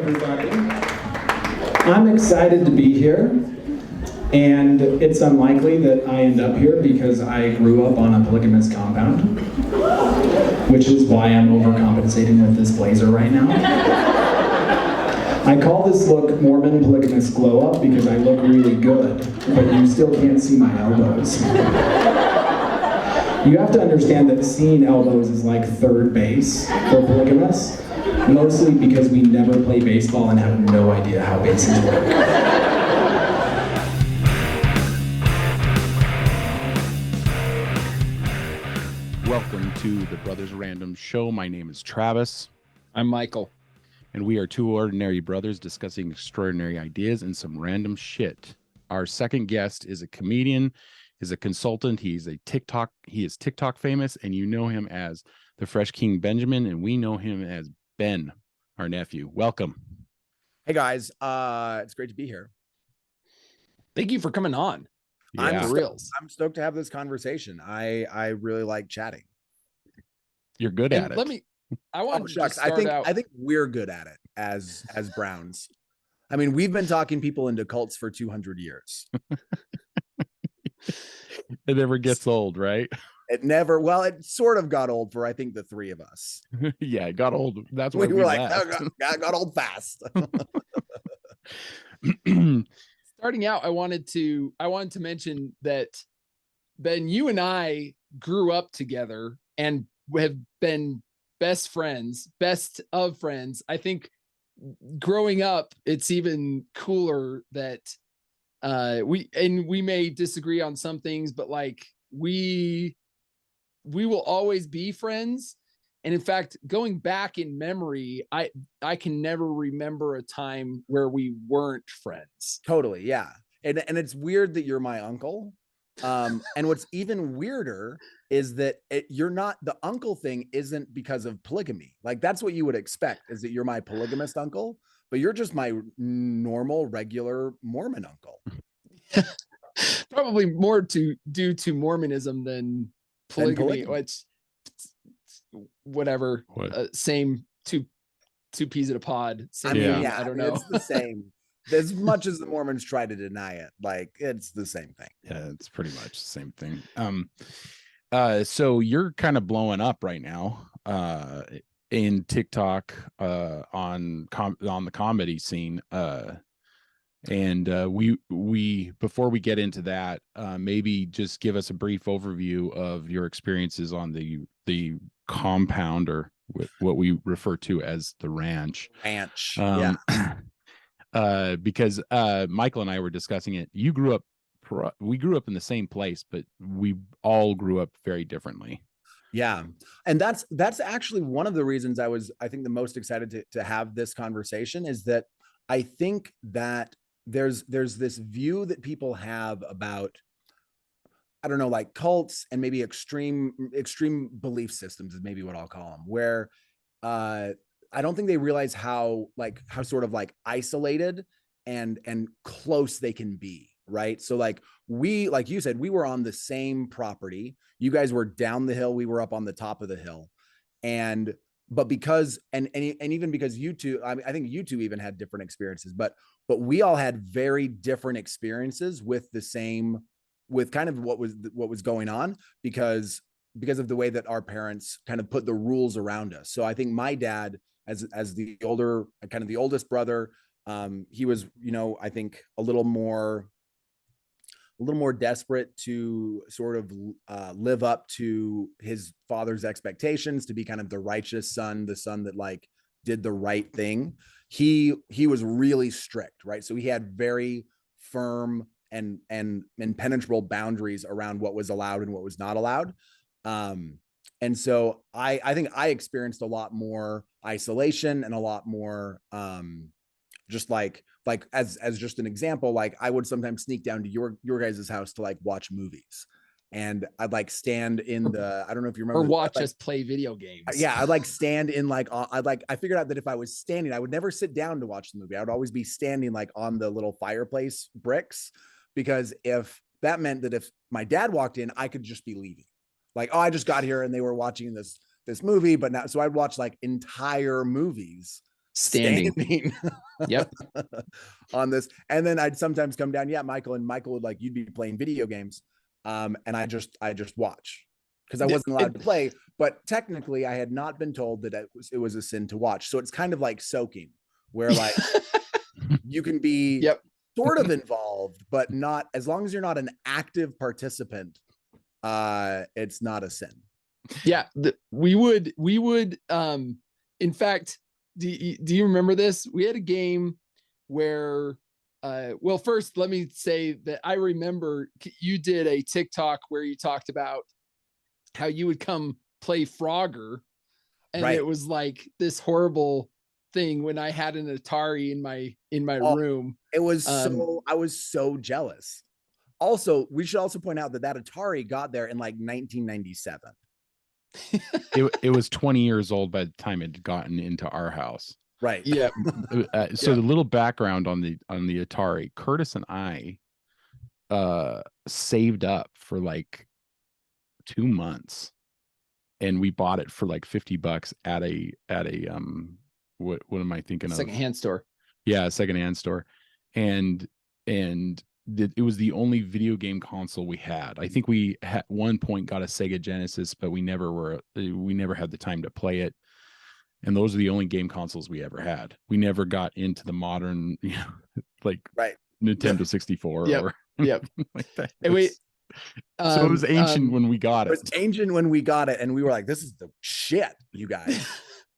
everybody. I'm excited to be here, and it's unlikely that I end up here because I grew up on a polygamous compound, which is why I'm overcompensating with this blazer right now. I call this look Mormon polygamous glow up because I look really good, but you still can't see my elbows. You have to understand that seeing elbows is like third base for polygamous, mostly because we never play baseball and have no idea how bases work. Welcome to the Brothers Random Show. My name is Travis. I'm Michael. And we are two ordinary brothers discussing extraordinary ideas and some random shit. Our second guest is a comedian, is a consultant. He is TikTok famous, and you know him as the Fresh King Benjamin, and we know him as Ben, our nephew. Welcome. Hey guys, it's great to be here. Thank you for coming on. Yeah. I'm stoked to have this conversation. I really like chatting. You're good at it. I want to start out. I think we're good at it as Browns. I mean, we've been talking people into cults for 200 years. It never gets old, right? It sort of got old for, I think, the three of us. Yeah, it got old. That's why we were like, left. got old fast. Starting out, I wanted to mention that, Ben, you and I grew up together and have been best of friends. I think growing up, it's even cooler that we may disagree on some things, but like we will always be friends. And in fact, going back in memory, I can never remember a time where we weren't friends. Totally, yeah. And it's weird that you're my uncle. And what's even weirder is that you're not, the uncle thing isn't because of polygamy. Like that's what you would expect, is that you're my polygamist uncle, but you're just my normal, regular Mormon uncle. Probably more due to Mormonism than polygamy. Which, whatever, same two peas in a pod. I don't know. It's the same. As much as the Mormons try to deny it, like it's the same thing. Yeah, it's pretty much the same thing. So you're kind of blowing up right now in TikTok on the comedy scene. And we before we get into that, maybe just give us a brief overview of your experiences on the compound, or what we refer to as the ranch. Yeah. Because Michael and I were discussing it. We grew up in the same place, but we all grew up very differently. Yeah. And that's actually one of the reasons I think the most excited to have this conversation, is that I think that there's this view that people have about, I don't know, like cults and maybe extreme belief systems is maybe what I'll call them, where I don't think they realize how sort of like isolated and close they can be, right? So like you said, we were on the same property. You guys were down the hill, we were up on the top of the hill. But because even because you two, I mean, I think you two even had different experiences, but we all had very different experiences with kind of what was going on because of the way that our parents kind of put the rules around us. So I think my dad, as the older, kind of the oldest brother, he was, I think a little more desperate to sort of live up to his father's expectations, to be kind of the righteous son, the son that like did the right thing. He was really strict, right? So he had very firm and impenetrable boundaries around what was allowed and what was not allowed. And so I think I experienced a lot more isolation and a lot more just like as just an example, like I would sometimes sneak down to your guys' house to like watch movies, and I'd like stand in the, I don't know if you remember, or watch us play video games. Yeah, I'd like stand in like I figured out that if I was standing, I would never sit down to watch the movie. I would always be standing like on the little fireplace bricks, because if that meant that if my dad walked in, I could just be leaving. Like, oh, I just got here and they were watching this movie, but now, so I'd watch like entire movies Standing. Yep. On this. And then I'd sometimes come down, yeah, Michael, and Michael would like, you'd be playing video games. And I just watch because I wasn't allowed to play, but technically I had not been told that it was a sin to watch. So it's kind of like soaking where like you can be Yep. sort of involved, but not, as long as you're not an active participant, it's not a sin. Yeah. We would, in fact, do you remember this? We had a game where, well, first let me say that I remember you did a TikTok where you talked about how you would come play Frogger, and Right. it was like this horrible thing when I had an Atari in my room. It was I was so jealous. Also, we should also point out that Atari got there in like 1997. It was 20 years old by the time it had gotten into our house. Right. Yeah. So the little background on the Atari, Curtis and I saved up for like 2 months, and we bought it for like $50 at a what am I thinking of? Secondhand store. Yeah, a secondhand store. And it was the only video game console we had. I think we at one point got a Sega Genesis, but we never had the time to play it. And those are the only game consoles we ever had. We never got into the modern, like right. Nintendo 64 Yep. or Yep. like that. So it was ancient when we got it. It was ancient when we got it, and we were like, "This is the shit, you guys."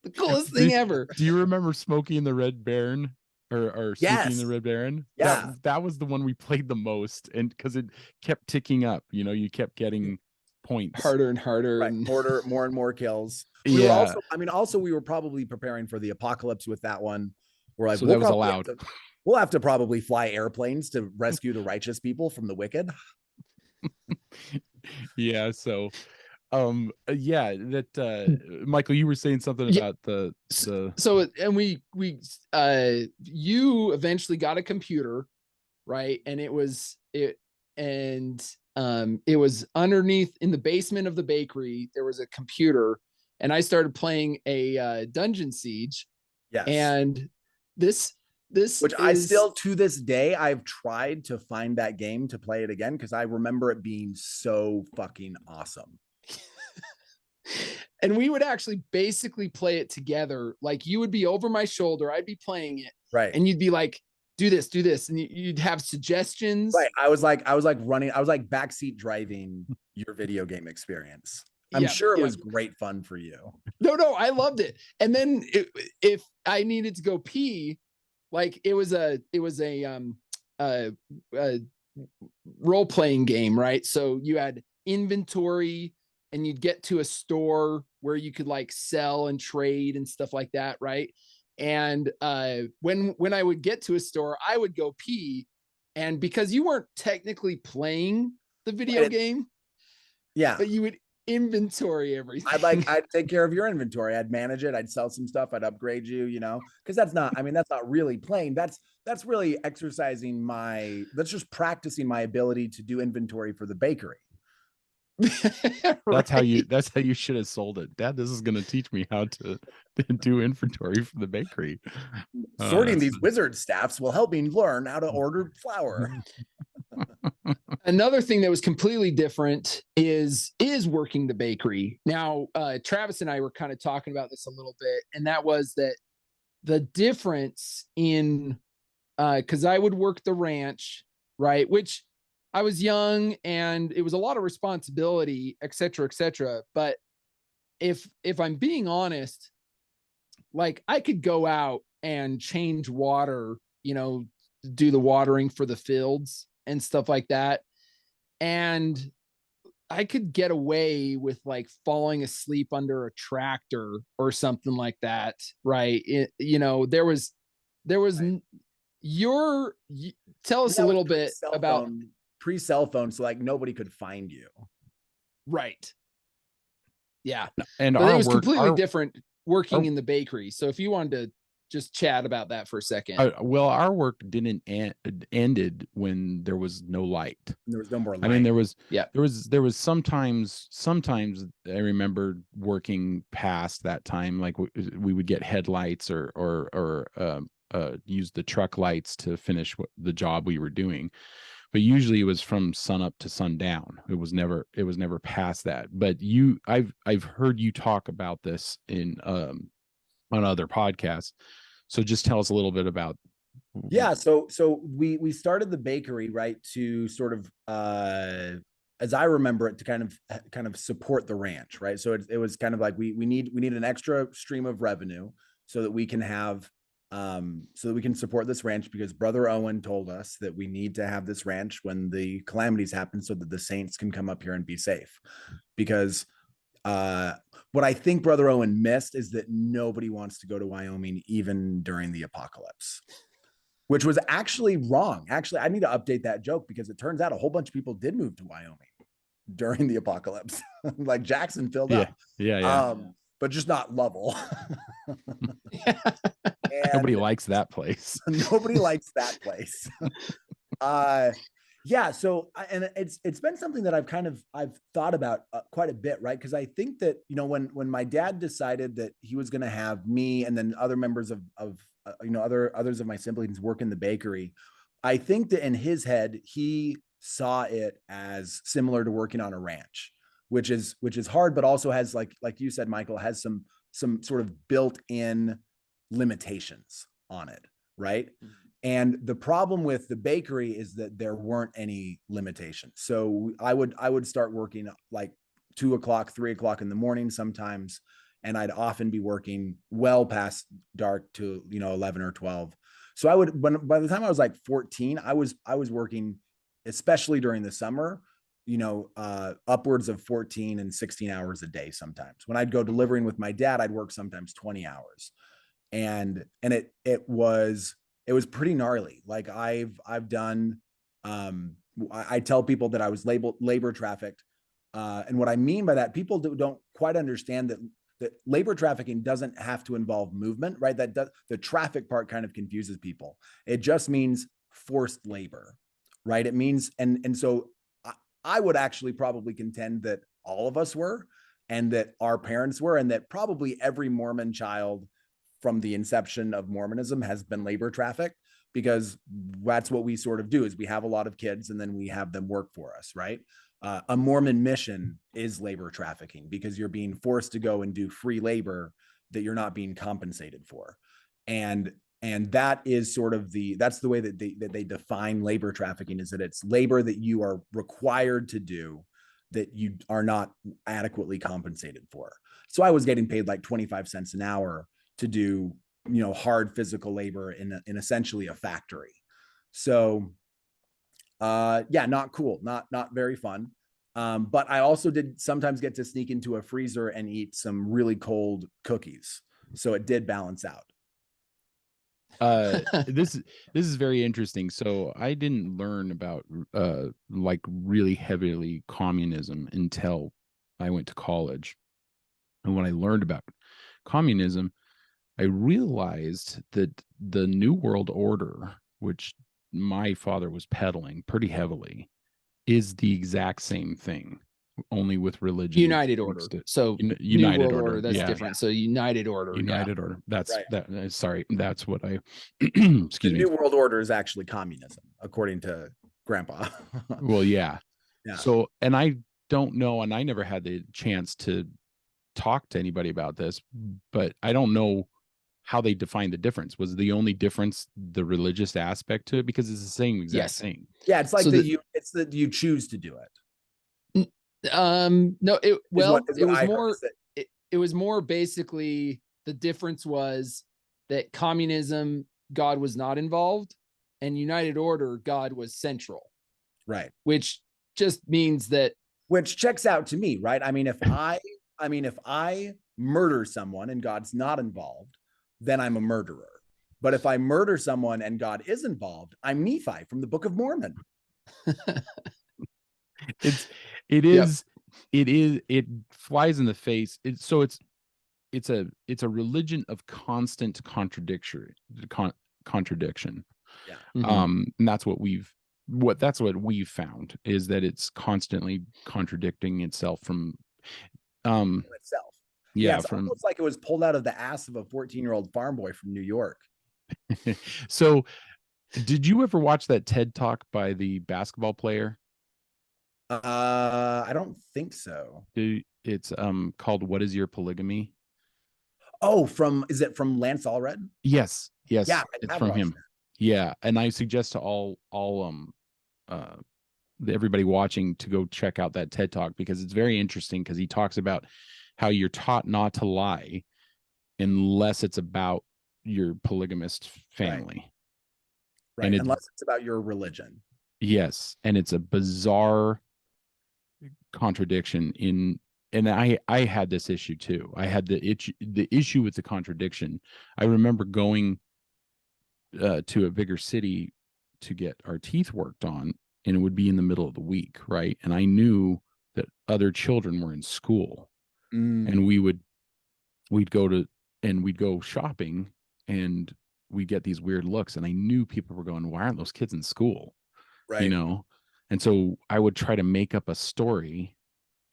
The coolest thing ever. Do you remember Smokey and the Red Baron? Or Yes. Snoopy and the Red Baron? Yeah. That was the one we played the most, and because it kept ticking up, you kept getting points. Harder and harder. Right. And More and more kills. We were probably preparing for the apocalypse with that one. We're like, so that was allowed. We'll have to probably fly airplanes to rescue the righteous people from the wicked. Michael, you were saying something about the so, and you eventually got a computer, right? And it was underneath in the basement of the bakery. There was a computer, and I started playing a Dungeon Siege. Yes. And this which I still, to this day, I've tried to find that game to play it again because I remember it being so fucking awesome. And we would actually basically play it together. Like, you would be over my shoulder, I'd be playing it, right? And you'd be like, do this, and you'd have suggestions. Right. I was like running. I was like backseat driving your video game experience. I'm sure it was great fun for you. No, I loved it. And then if I needed to go pee, like it was a role-playing game, right? So you had inventory, and you'd get to a store where you could like sell and trade and stuff like that, right? And when I would get to a store, I would go pee, and because you weren't technically playing the video game, but you would inventory everything. I'd take care of your inventory. I'd manage it. I'd sell some stuff. I'd upgrade you, because that's not really playing. That's really exercising that's just practicing my ability to do inventory for the bakery. That's how you should have sold it, Dad. This is going to teach me how to do inventory for the bakery. Sorting these wizard staffs will help me learn how to order flour. Another thing that was completely different is working the bakery. Now, Travis and I were kind of talking about this a little bit, and that was that the difference in because I would work the ranch, right? Which I was young and it was a lot of responsibility, et cetera, et cetera. But if I'm being honest, like I could go out and change water, do the watering for the fields and stuff like that. And I could get away with like falling asleep under a tractor or something like that. Right. There was tell us a little bit about pre-cell phone. So like nobody could find you. Right. Yeah. And it was completely different working in the bakery. So if you wanted to just chat about that for a second. Well, our work didn't ended when there was no light. There was no more light. I mean, there was sometimes I remember working past that time, like we would get headlights or use the truck lights to finish the job we were doing. But usually it was from sun up to sundown. It was never past that. But I've heard you talk about this in on other podcasts. So just tell us a little bit about. Yeah, so we started the bakery, right, to sort of as I remember it, to kind of support the ranch, right? So it was kind of like we need an extra stream of revenue so that we can have so that we can support this ranch, because Brother Owen told us that we need to have this ranch when the calamities happen so that the saints can come up here and be safe. Because what I think Brother Owen missed is that nobody wants to go to Wyoming even during the apocalypse, which was actually wrong. Actually, I need to update that joke, because it turns out a whole bunch of people did move to Wyoming during the apocalypse. Like Jackson filled up. Yeah. But just not Lovell. Nobody likes that place. Nobody likes that place. Yeah. So, and it's been something that I've thought about quite a bit, right? Because I think that, when my dad decided that he was going to have me and then other members of others of my siblings work in the bakery, I think that in his head, he saw it as similar to working on a ranch, which is hard, but also has, like you said, Michael, has some sort of built-in limitations on it, right? And the problem with the bakery is that there weren't any limitations. So I would start working like 2 o'clock, 3 o'clock in the morning sometimes, and I'd often be working well past dark to 11 or 12. So by the time I was like 14, I was working, especially during the summer, upwards of 14 and 16 hours a day. Sometimes when I'd go delivering with my dad, I'd work sometimes 20 hours. And it was pretty gnarly. Like I've done, I tell people that I was labor trafficked. And what I mean by that, people don't quite understand that labor trafficking doesn't have to involve movement, right? The traffic part kind of confuses people. It just means forced labor, right? It means, and so I would actually probably contend that all of us were, and that our parents were, and that probably every Mormon child from the inception of Mormonism has been labor trafficked, because that's what we sort of do, is we have a lot of kids and then we have them work for us, right? A Mormon mission is labor trafficking, because you're being forced to go and do free labor that you're not being compensated for. And that is sort of that's the way that they define labor trafficking, is that it's labor that you are required to do that you are not adequately compensated for. So I was getting paid like 25 cents an hour to do, hard physical labor in essentially a factory. So, yeah, not cool, not very fun. But I also did sometimes get to sneak into a freezer and eat some really cold cookies. So it did balance out. This is very interesting. So I didn't learn about like really heavily communism until I went to college. And when I learned about communism, I realized that the New World Order, which my father was peddling pretty heavily, is the exact same thing, only with religion. United Order. So United New World Order. that's different. Yeah. So United Order. United Order. That's right. That. Sorry, that's what I. Excuse me. New World Order is actually communism, according to Grandpa. Well, yeah. Yeah. So, and I don't know, and I never had the chance to talk to anybody about this, but I don't know how they define the difference. Was the only difference the religious aspect to it? Because it's the same exact thing. Yeah, it's like it's that you choose to do it. No, it was more. It was more basically the difference was that communism, God was not involved, and United Order, God was central. Right. Which just means that. Which checks out to me, right? I mean, if I murder someone and God's not involved, then I'm a murderer. But if I murder someone and God is involved, I'm Nephi from the Book of Mormon. It flies in the face. So it's a religion of constant contradiction. Yeah. Mhm. And that's what we've found, is that it's constantly contradicting itself from Itself. yeah, It's from almost like it was pulled out of the ass of a 14-year-old farm boy from New York. So did you ever watch that TED Talk by the basketball player? I don't think so. It's called What Is Your Polygamy? Oh, is it from Lance Allred? Yes, Yeah, I it's have from watched him. Yeah, and I suggest to all uh everybody watching to go check out that TED Talk, because it's very interesting, because he talks about how you're taught not to lie unless it's about your polygamist family. Right. And Unless it's about your religion. yes, and it's a bizarre contradiction and I had this issue too. I had the issue with the contradiction. I remember going to a bigger city to get our teeth worked on, and it would be in the middle of the week, right? And I knew that other children were in school, and we'd go shopping, and we'd get these weird looks, and I knew people were going, why aren't those kids in school? Right. And so I would try to make up a story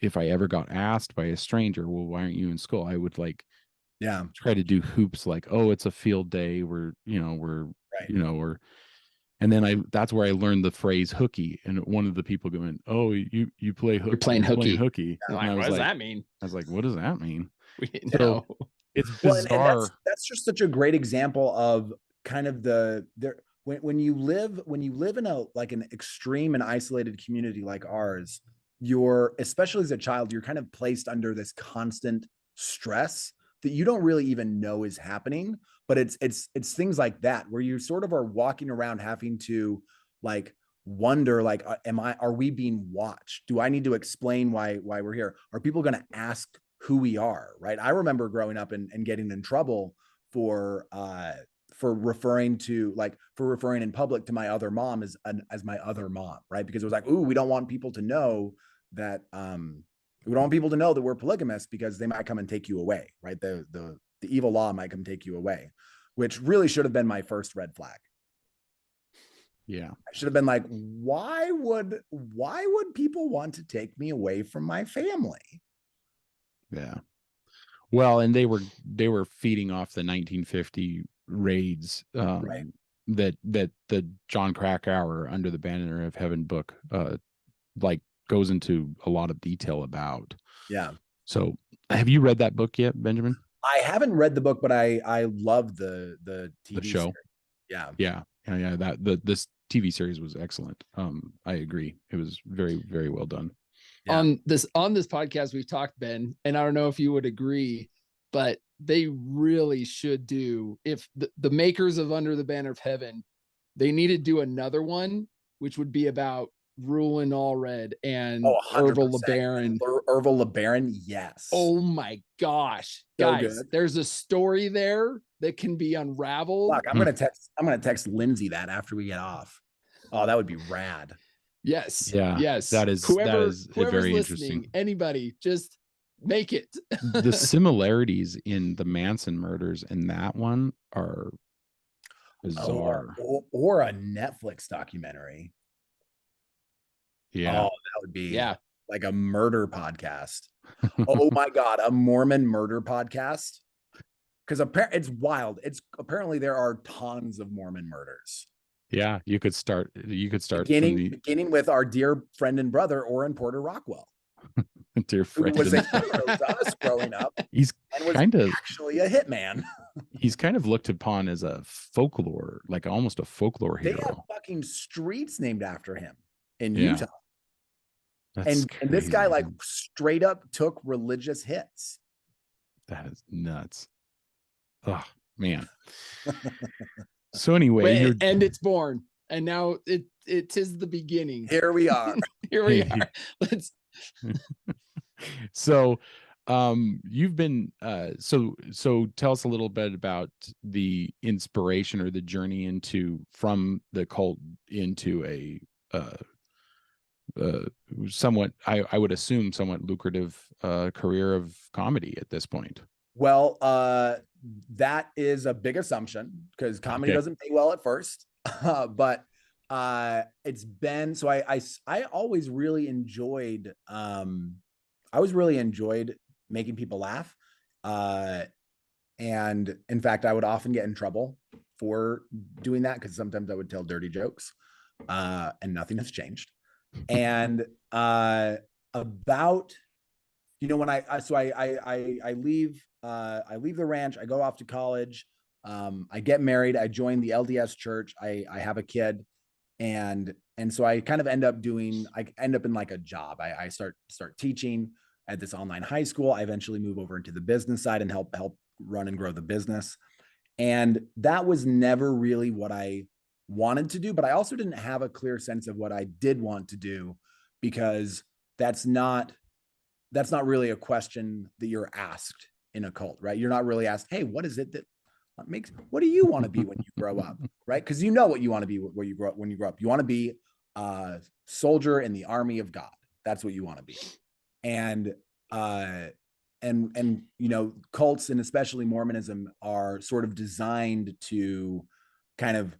if I ever got asked by a stranger, well, why aren't you in school? I would try to do hoops like, oh, it's a field day, we're Right. and then that's where I learnned the phrase hooky, and one of the people going, oh, you play hooky, You're playing hooky. and Like, I was what does like, that mean? what does that mean? We didn't So know. it's Well, and bizarre. that's just such a great example of kind of when you live in a like an extreme and isolated community like ours, you're, especially as a child, you're kind of placed under this constant stress that you don't really even know is happening. But it's things like that where you sort of are walking around having to like wonder, like, are we being watched? Do I need to explain why we're here? Are people going to ask who we are? Right. I remember growing up and getting in trouble for referring in public to my other mom as my other mom, right? Because it was like, ooh, we don't want people to know that we're polygamous, because they might come and take you away, right? The evil law might come take you away, which really should have been my first red flag. Yeah. I should have been like, why would people want to take me away from my family? Yeah. Well, and they were feeding off the 1950 raids, Right. that the John Krakauer Under the Banner of Heaven book goes into a lot of detail about. Yeah. So have you read that book yet, Benjamin? I haven't read the book, but I love the TV show. series. Yeah. Yeah. This TV series was excellent. I agree. It was very, very well done. Yeah. On this podcast, we've talked, Ben, and I don't know if you would agree, but they really should do, if the makers of Under the Banner of Heaven, they need to do another one, which would be about Rulin Allred and 100%. Orville LeBaron. Orville LeBaron, yes. Oh my gosh, So guys, good. there's a story there that can be unraveled. Look, I'm gonna text Lindsay that after we get off. Oh, that would be rad. Yes. Yeah. Yes. That is Whoever's very listening, interesting. Anybody, just make it. The similarities in the Manson murders and that one are bizarre. Or a Netflix documentary. Yeah. Oh, that would be Yeah. like a murder podcast. Oh my God, a Mormon murder podcast. Because it's wild. Apparently there are tons of Mormon murders. Yeah, you could start beginning with our dear friend and brother, Orrin Porter Rockwell. Dear friend, who was a hero to us growing up. He's kind of actually a hitman. He's kind of looked upon as a folklore, like almost a folklore hero. They have fucking streets named after him in Utah. That's and this guy like straight up took religious hits. That is nuts. Oh man. So anyway, and it's born, and now it is the beginning. Here we are. Here we are. Let's. So, you've been so tell us a little bit about the inspiration or the journey from the cult into a somewhat, I would assume, somewhat lucrative career of comedy at this point. Well, that is a big assumption because comedy Okay. doesn't pay well at first. But it's been so I always really enjoyed making people laugh. And in fact, I would often get in trouble for doing that because sometimes I would tell dirty jokes, and nothing has changed. And about when I leave the ranch, I go off to college, I get married, I join the LDS church, I have a kid, and so I kind of end up in like a job. I start teaching at this online high school. I eventually move over into the business side and help run and grow the business. And that was never really what I wanted to do, but I also didn't have a clear sense of what I did want to do, because that's not really a question that you're asked in a cult, right? You're not really asked, hey, what is it that what do you want to be when you grow up, right? Because you know what you want to be when you grow up. You want to be a soldier in the army of God. That's what you want to be. And cults, and especially Mormonism, are sort of designed to kind of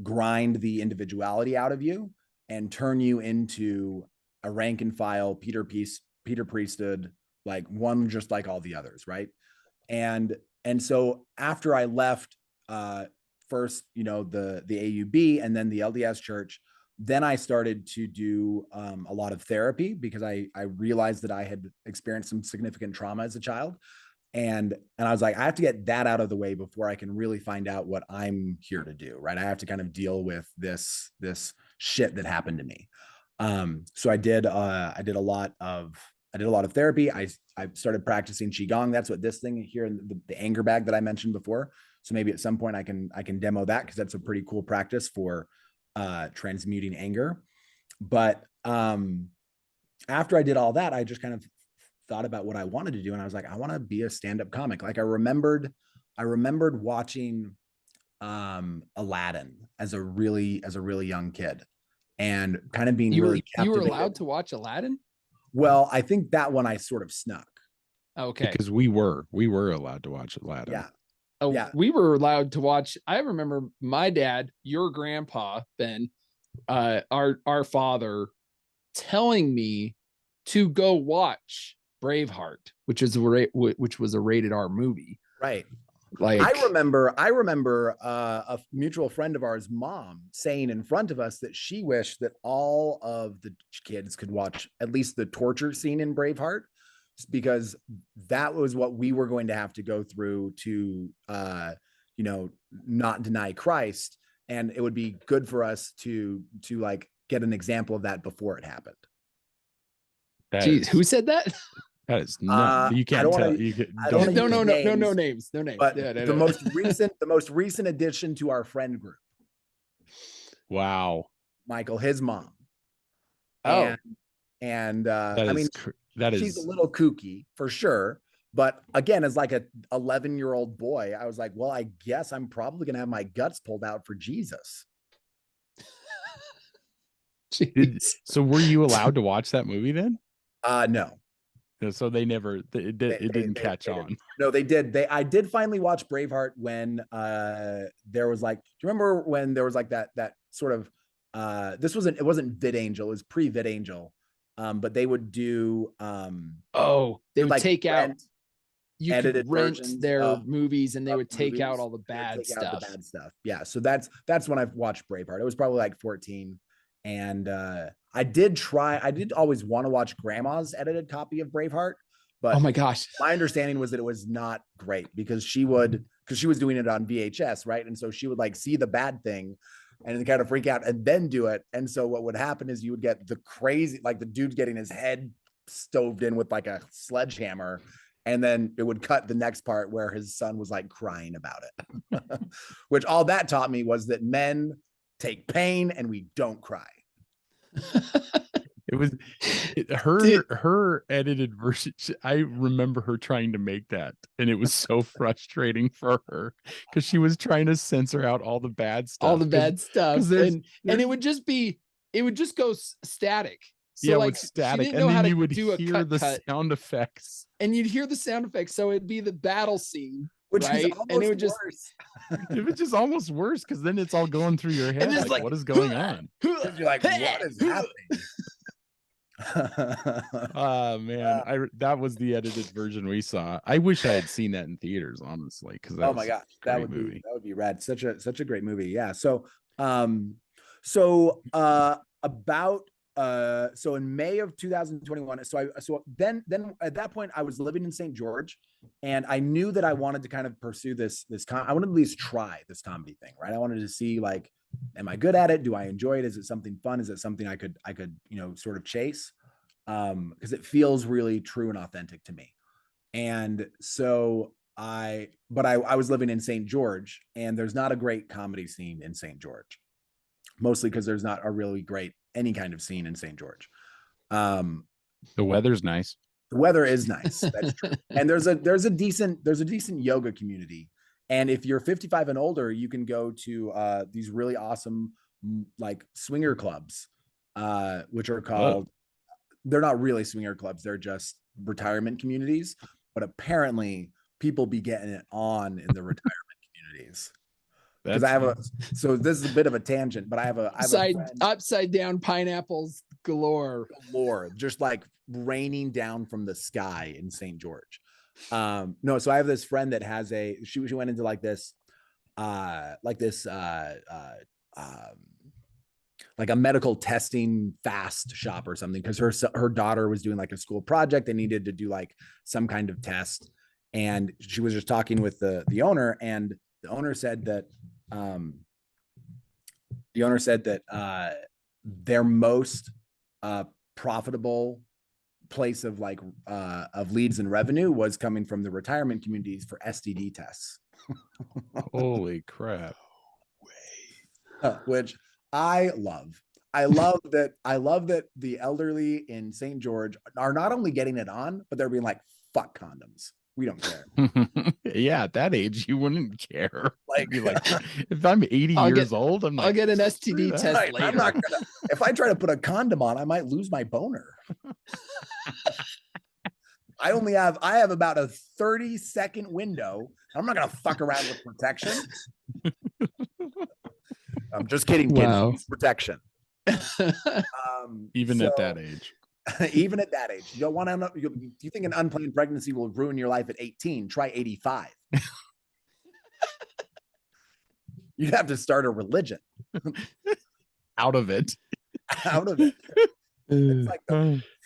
grind the individuality out of you and turn you into a rank and file Peter priesthood, like one just like all the others, right? And so after I left, first, the AUB and then the LDS church, then I started to do a lot of therapy because I realized that I had experienced some significant trauma as a child. And I was like, I have to get that out of the way before I can really find out what I'm here to do, right? I have to kind of deal with this shit that happened to me. So I did a lot of therapy. I started practicing Qigong. That's what this thing here in the anger bag that I mentioned before. So maybe at some point I can demo that, because that's a pretty cool practice for transmuting anger. But after I did all that, I just kind of thought about what I wanted to do, and I was like, I want to be a stand-up comic. Like I remembered watching Aladdin as a really young kid, and kind of being really captivated. You were allowed to watch Aladdin? Well, I think that one I sort of snuck. Okay. Because we were allowed to watch Aladdin. Yeah. Oh, yeah. We were allowed to watch. I remember my dad, your grandpa, Ben, our father, telling me to go watch Braveheart, which was a rated R movie. Right. Like I remember a mutual friend of ours, mom, saying in front of us that she wished that all of the kids could watch at least the torture scene in Braveheart, because that was what we were going to have to go through to not deny Christ, and it would be good for us to like get an example of that before it happened. Jeez, who said that? That is not. You can't tell. No names. But the most recent addition to our friend group. Wow. Michael, his mom. Oh, and she's a little kooky for sure. But again, as like a 11-year-old boy, I was like, well, I guess I'm probably gonna have my guts pulled out for Jesus. So were you allowed to watch that movie then? No. So they never. It didn't catch on. No, they did. I did finally watch Braveheart when there was like. Do you remember when there was like that sort of? It wasn't VidAngel. It was pre-VidAngel. But they would do. They would like take out. You could rent their movies, and they would take out all the bad stuff. Yeah. So that's when I watched Braveheart. It was probably like 14. And I did always want to watch Grandma's edited copy of Braveheart, but oh my gosh, my understanding was that it was not great because she was doing it on VHS, right? And so she would like see the bad thing and then kind of freak out and then do it. And so what would happen is you would get the crazy, like the dude getting his head stoved in with like a sledgehammer. And then it would cut the next part where his son was like crying about it, which all that taught me was that men take pain and we don't cry. It was her edited version. I remember her trying to make that, and it was so frustrating for her because she was trying to censor out all the bad stuff. And it would just go static. So yeah, like with static, she didn't and know how then to you would do a hear the cut, sound effects. and you'd hear the sound effects. So it'd be the battle scene, Which is right? almost And it would just worse. It's just almost worse because then it's all going through your head. and it's Like, what is going on? Because you're like, what is happening? Oh man, that was the edited version we saw. I wish I had seen that in theaters, honestly, because that Oh was my gosh, a great movie. that would be rad. Such a great movie. Yeah. So so in May of 2021, so then at that point I was living in St. George, and I knew that I wanted to kind of pursue I wanted to at least try this comedy thing, right? I wanted to see, like, am I good at it? Do I enjoy it? Is it something fun? Is it something I could sort of chase? Because it feels really true and authentic to me. And so I was living in St. George, and there's not a great comedy scene in St. George, mostly because there's not a really great any kind of scene in St. George. The weather's nice. The weather is nice. That's true. And there's a decent yoga community. And if you're 55 and older, you can go to these really awesome like swinger clubs, which are called, they're not really swinger clubs, they're just retirement communities. But apparently people be getting it on in the retirement communities. Because so this is a bit of a tangent, but I have a upside down pineapples galore, just like raining down from the sky in St. George. No, so I have this friend that has she went into like a medical testing fast shop or something, because her daughter was doing like a school project. They needed to do like some kind of test, and she was just talking with the owner, and the owner said that their most profitable place of of leads and revenue was coming from the retirement communities for STD tests. Holy crap. Which I love. I love that the elderly in St. George are not only getting it on, but they're being like, fuck condoms. We don't care. Yeah, at that age, you wouldn't care. Like, be like, if I'm 80 years old, I'll get an STD test right, later. I'm not gonna, if I try to put a condom on, I might lose my boner. I have about a 30-second window. I'm not gonna fuck around with protection. I'm just kidding, kids. Wow. Use protection. Even at that age. Even at that age, you don't want to. You think an unplanned pregnancy will ruin your life at 18? Try 85. You'd have to start a religion. Out of it. It's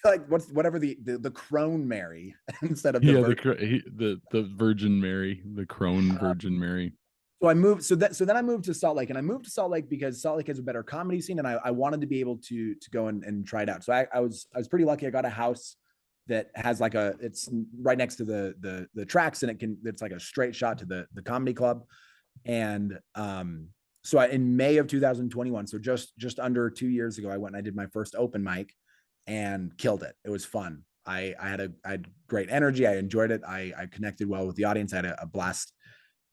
like whatever the crone Mary instead of the Virgin Mary, the crone Virgin Mary. So I moved. So then I moved to Salt Lake, and I moved to Salt Lake because Salt Lake has a better comedy scene, and I wanted to be able to go and try it out. So I was pretty lucky. I got a house that has it's right next to the tracks, and it's like a straight shot to the comedy club. And so in May of 2021, so just under 2 years ago, I went and I did my first open mic and killed it. It was fun. I had great energy. I enjoyed it. I connected well with the audience. I had a blast.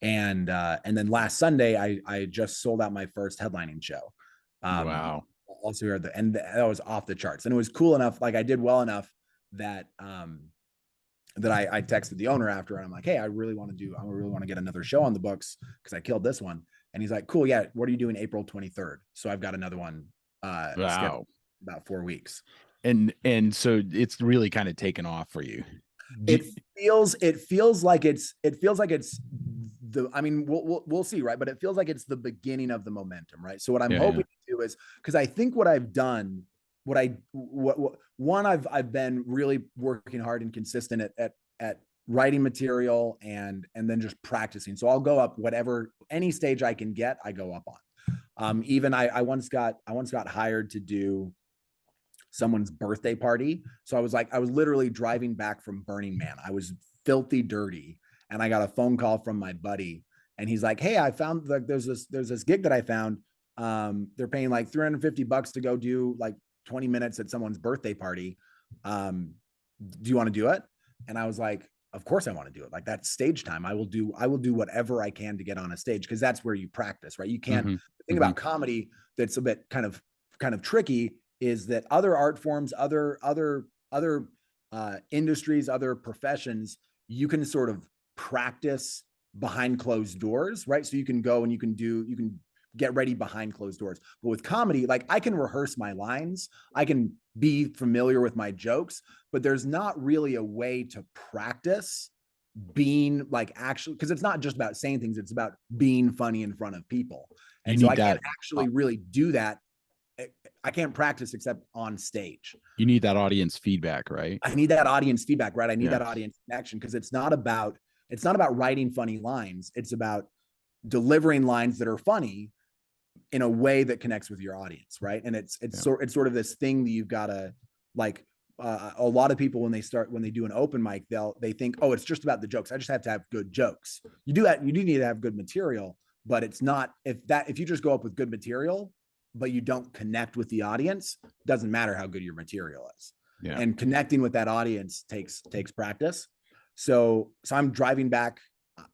And then last Sunday, I just sold out my first headlining show. Wow. Also heard and that was off the charts. And it was cool enough. Like I did well enough that that I texted the owner after, and I'm like, hey, I really want to get another show on the books because I killed this one. And he's like, cool, yeah, what are you doing April 23rd? So I've got another one scheduled about 4 weeks. And so it's really kind of taken off for you. It feels like it's I mean, we'll see, right? But it feels like it's the beginning of the momentum, right? So what I'm hoping to do is, because I think what I've done, I've been really working hard and consistent at writing material and then just practicing. So I'll go up any stage I can get, I go up on. Even I once got hired to do someone's birthday party. So I was literally driving back from Burning Man. I was filthy dirty. And I got a phone call from my buddy, and he's like, hey, I found there's this gig that I found. They're paying like $350 to go do like 20 minutes at someone's birthday party. Do you want to do it? And I was like, of course I want to do it. Like, that's stage time. I will do whatever I can to get on a stage, because that's where you practice, right? You can't think about comedy that's a bit kind of tricky is that other art forms, other industries, other professions, you can sort of practice behind closed doors, right? So you can go and you can get ready behind closed doors. But with comedy, like I can rehearse my lines, I can be familiar with my jokes, but there's not really a way to practice being like actually, because it's not just about saying things, it's about being funny in front of people. And so I can't actually really do that. I can't practice except on stage. You need that audience feedback, right? I need that audience feedback, right? I need that audience connection, because it's not about writing funny lines. It's about delivering lines that are funny in a way that connects with your audience, right? And it's sort of this thing that you've got to like. A lot of people when they do an open mic, they think, oh, it's just about the jokes. I just have to have good jokes. You do that. You do need to have good material, but it's not if you just go up with good material, but you don't connect with the audience, doesn't matter how good your material is. Yeah. And connecting with that audience takes practice. So I'm driving back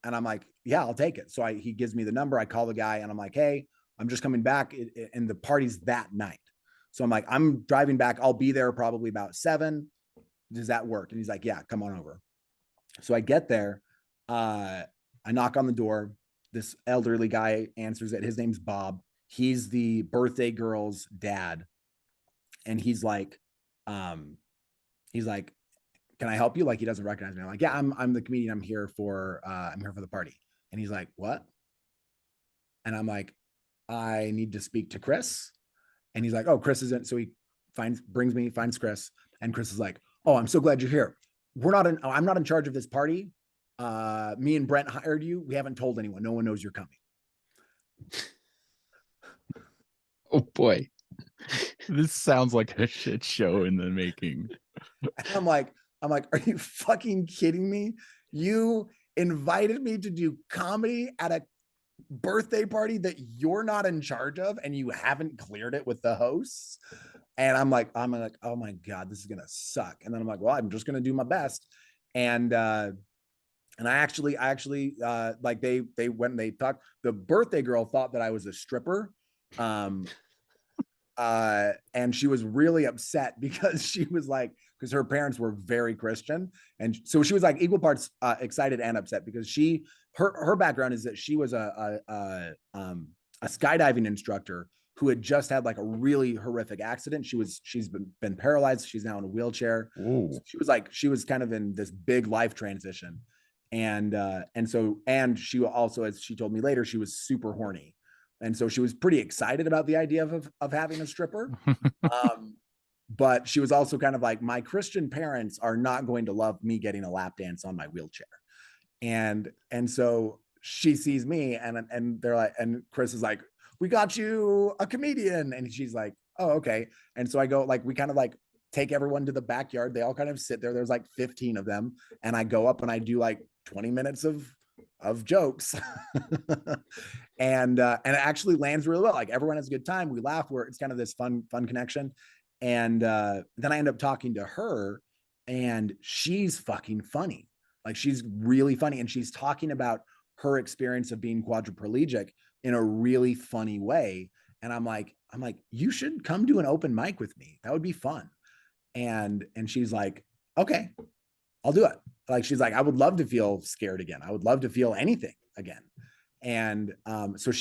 and I'm like, yeah, I'll take it. So he gives me the number. I call the guy and I'm like, hey, I'm just coming back, and the party's that night. So I'm like, I'm driving back. I'll be there probably about 7. Does that work? And he's like, yeah, come on over. So I get there. I knock on the door. This elderly guy answers it. His name's Bob. He's the birthday girl's dad. And he's like, can I help you? Like, he doesn't recognize me. I'm like, yeah, I'm the comedian. I'm here for the party. And he's like, what? And I'm like, I need to speak to Chris. And he's like, oh, Chris isn't. So he finds Chris. And Chris is like, oh, I'm so glad you're here. I'm not in charge of this party. Me and Brent hired you. We haven't told anyone. No one knows you're coming. Oh boy. This sounds like a shit show in the making. And I'm like, are you fucking kidding me? You invited me to do comedy at a birthday party that you're not in charge of, and you haven't cleared it with the hosts. And I'm like, oh my God, this is gonna suck. And then I'm like, well, I'm just gonna do my best. And I actually like they when they talked, the birthday girl thought that I was a stripper. And she was really upset because she was like, because her parents were very Christian. And so she was like equal parts excited and upset, because her background is that she was a skydiving instructor who had just had like a really horrific accident. She's been paralyzed. She's now in a wheelchair. So she was kind of in this big life transition. And she also, as she told me later, she was super horny. And so she was pretty excited about the idea of having a stripper. But she was also kind of like, my Christian parents are not going to love me getting a lap dance on my wheelchair. And so she sees me and they're like, and Chris is like, we got you a comedian. And she's like, oh, okay. And so I go, like, we kind of like take everyone to the backyard. They all kind of sit there. There's like 15 of them. And I go up and I do like 20 minutes of jokes. And it actually lands really well. Like, everyone has a good time. We laugh. It's kind of this fun connection. And then I end up talking to her, and she's fucking funny. Like, she's really funny. And she's talking about her experience of being quadriplegic in a really funny way. And I'm like, you should come do an open mic with me. That would be fun. And she's like, okay, I'll do it. Like, she's like, I would love to feel scared again. I would love to feel anything again. And so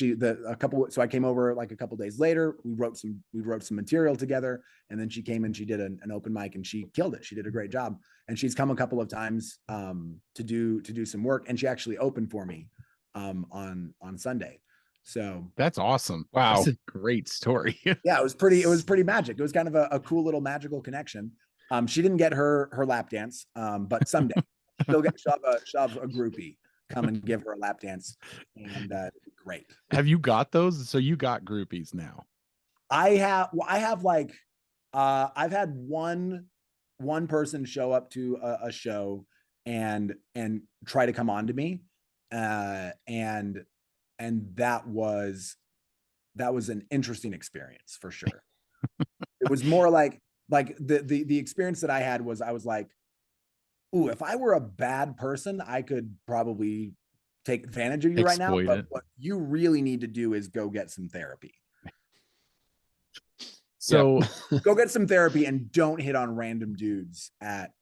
I came over like a couple days later. We wrote some material together, and then she came and she did an open mic, and she killed it. She did a great job, and she's come a couple of times to do some work, and she actually opened for me on Sunday. So that's awesome. Wow, that's a great story. Yeah, it was pretty magic. It was kind of a cool little magical connection. She didn't get her lap dance, but someday she'll have a groupie come and give her a lap dance, and great. Have you got those? So you got groupies now? I have like I've had one person show up to a show and try to come on to me, and that was an interesting experience for sure. It was more like the experience that I had was, I was like, ooh, if I were a bad person, I could probably take advantage of you right now. But what you really need to do is go get some therapy. So Go get some therapy and don't hit on random dudes at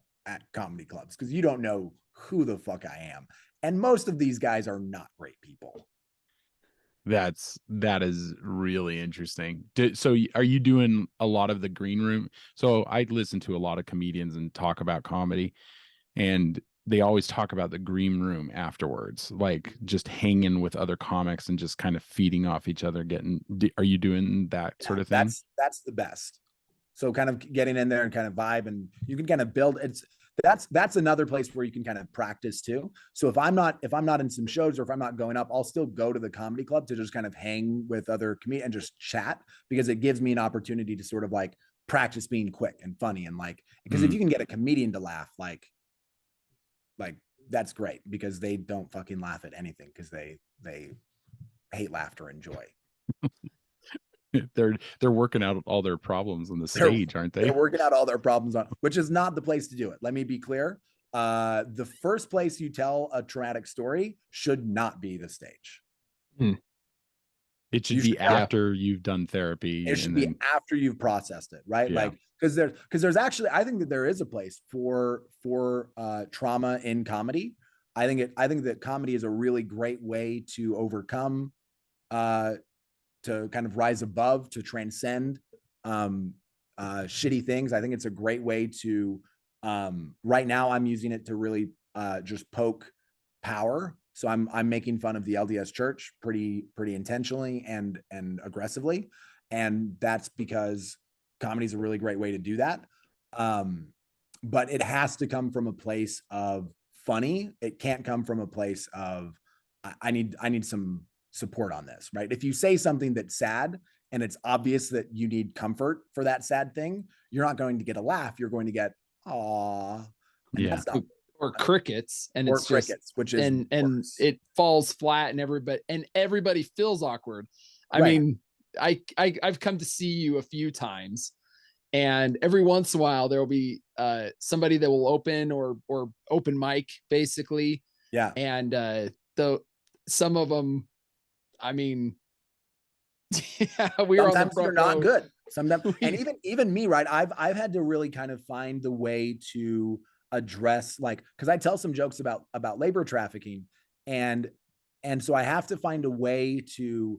comedy clubs, because you don't know who the fuck I am. And most of these guys are not great people. that is really interesting. So are you doing a lot of the green room? So I listen to a lot of comedians and talk about comedy, and they always talk about the green room afterwards, like just hanging with other comics and just kind of feeding off each other. Are you doing that sort of thing? That's the best. So kind of getting in there and kind of vibe, and you can kind of build. That's another place where you can kind of practice too. So if I'm not in some shows, or if I'm not going up, I'll still go to the comedy club to just kind of hang with other comedians and just chat, because it gives me an opportunity to sort of like practice being quick and funny, and like, because if you can get a comedian to laugh, like that's great, because they don't fucking laugh at anything, because they hate laughter and joy. They're working out all their problems on the stage, aren't they? They're working out all their problems on, which is not the place to do it. Let me be clear. The first place you tell a traumatic story should not be the stage. It should be after you've done therapy. It should be after you've processed it, right? Yeah. Like, because there's actually, I think that there is a place for trauma in comedy. I think that comedy is a really great way to overcome, to kind of rise above, to transcend shitty things. I think it's a great way to, right now I'm using it to really just poke power. So I'm making fun of the LDS church pretty intentionally and aggressively. And that's because comedy is a really great way to do that. But it has to come from a place of funny. It can't come from a place of, I need some support on this, right? If you say something that's sad and it's obvious that you need comfort for that sad thing, you're not going to get a laugh. You're going to get, aw. Yeah. Or crickets, and or it's crickets, just, which is and worse. it falls flat, and everybody feels awkward. I mean, I've come to see you a few times, and every once in a while there will be somebody that will open or open mic, basically. Yeah. And some of them, I mean, yeah, we were on the front they're not row. good. Sometimes, and even me, right? I've had to really kind of find the way to address, like, because I tell some jokes about labor trafficking, and so I have to find a way to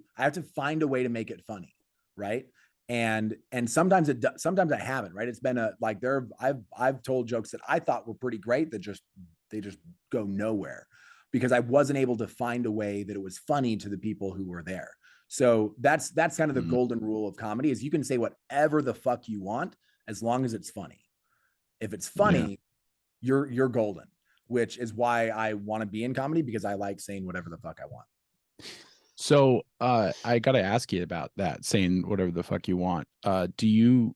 make it funny, right? And sometimes sometimes I haven't, right? It's been I've told jokes that I thought were pretty great that they just go nowhere, because I wasn't able to find a way that it was funny to the people who were there. So that's kind of the golden rule of comedy, is you can say whatever the fuck you want as long as it's funny. If it's funny, you're golden, which is why I want to be in comedy, because I like saying whatever the fuck I want. So I got to ask you about that, saying whatever the fuck you want. Do you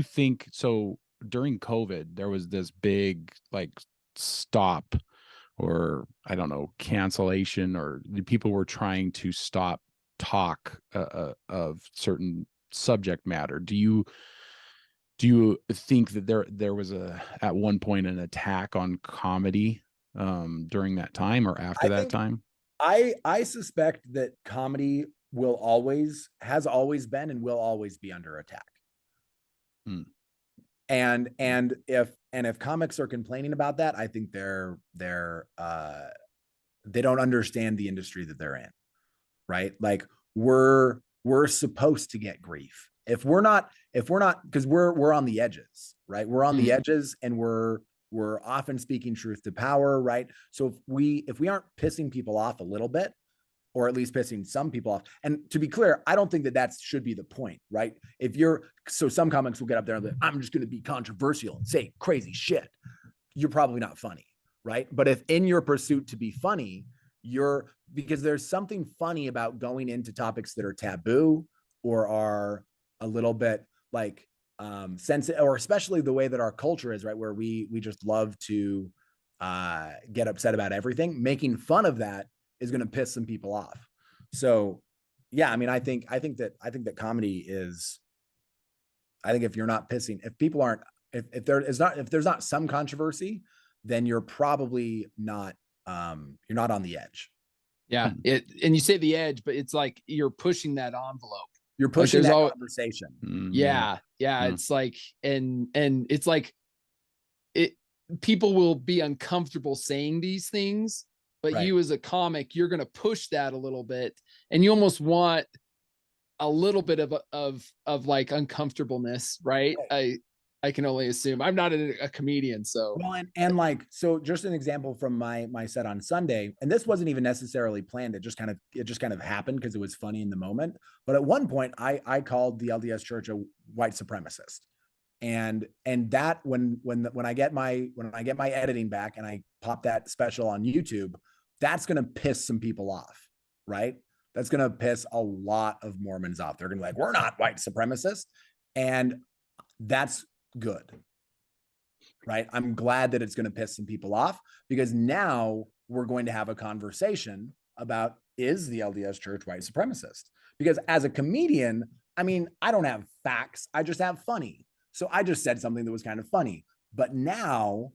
think so? During COVID, there was this big like stop, or I don't know, cancellation, or the people were trying to stop talk of certain subject matter. Do you think that there was at one point an attack on comedy during that time, or after that time? I suspect that comedy has always been and will always be under attack. And if comics are complaining about that, I think they don't understand the industry that they're in, right? Like we're supposed to get grief. If we're not, because we're on the edges, right? We're on the edges, and we're often speaking truth to power, right? So if we aren't pissing people off a little bit, or at least pissing some people off, and to be clear, I don't think that should be the point, right? So some comics will get up there and be like, I'm just going to be controversial and say crazy shit. You're probably not funny, right? But if in your pursuit to be funny, because there's something funny about going into topics that are taboo or are a little bit like sensitive, or especially the way that our culture is, right? Where we just love to get upset about everything. Making fun of that is going to piss some people off. So yeah, I mean, I think that comedy is, I think if you're not pissing, if people aren't, if there's not some controversy, then you're probably not, you're not on the edge. Yeah. And you say the edge, but it's like you're pushing that envelope. You're pushing there's that all- conversation. Yeah. Mm. It's like, and it's like people will be uncomfortable saying these things, but Right. you as a comic, you're going to push that a little bit, and you almost want a little bit of like uncomfortableness, right? I can only assume. I'm not a comedian, so. Well, and like, so just an example from my set on Sunday, and this wasn't even necessarily planned. It just kind of happened because it was funny in the moment. But at one point I called the LDS Church a white supremacist. And that when I get my editing back and I pop that special on YouTube, that's going to piss some people off, right? That's going to piss a lot of Mormons off. They're going to be like, we're not white supremacists. And that's good, right? I'm glad that it's going to piss some people off, because now we're going to have a conversation about, is the LDS Church white supremacist? Because as a comedian, I mean, I don't have facts. I just have funny. So I just said something that was kind of funny, but now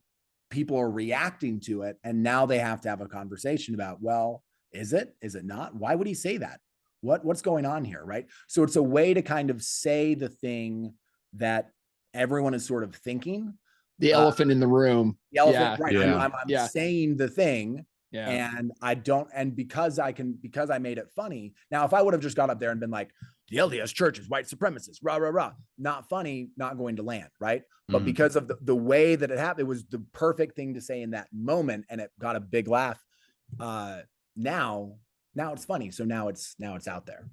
people are reacting to it. And now they have to have a conversation about, well, is it not? Why would he say that? What's going on here? Right. So it's a way to kind of say the thing that everyone is sort of thinking. The elephant in the room. The elephant, Yeah. right. Yeah. I'm saying the thing. Yeah. And I don't, and because I made it funny. Now, if I would have just got up there and been like, the LDS Church is white supremacist, rah, rah, rah, not funny, not going to land, right? But because of the way that it happened, it was the perfect thing to say in that moment, and it got a big laugh. Now it's funny. So now it's out there.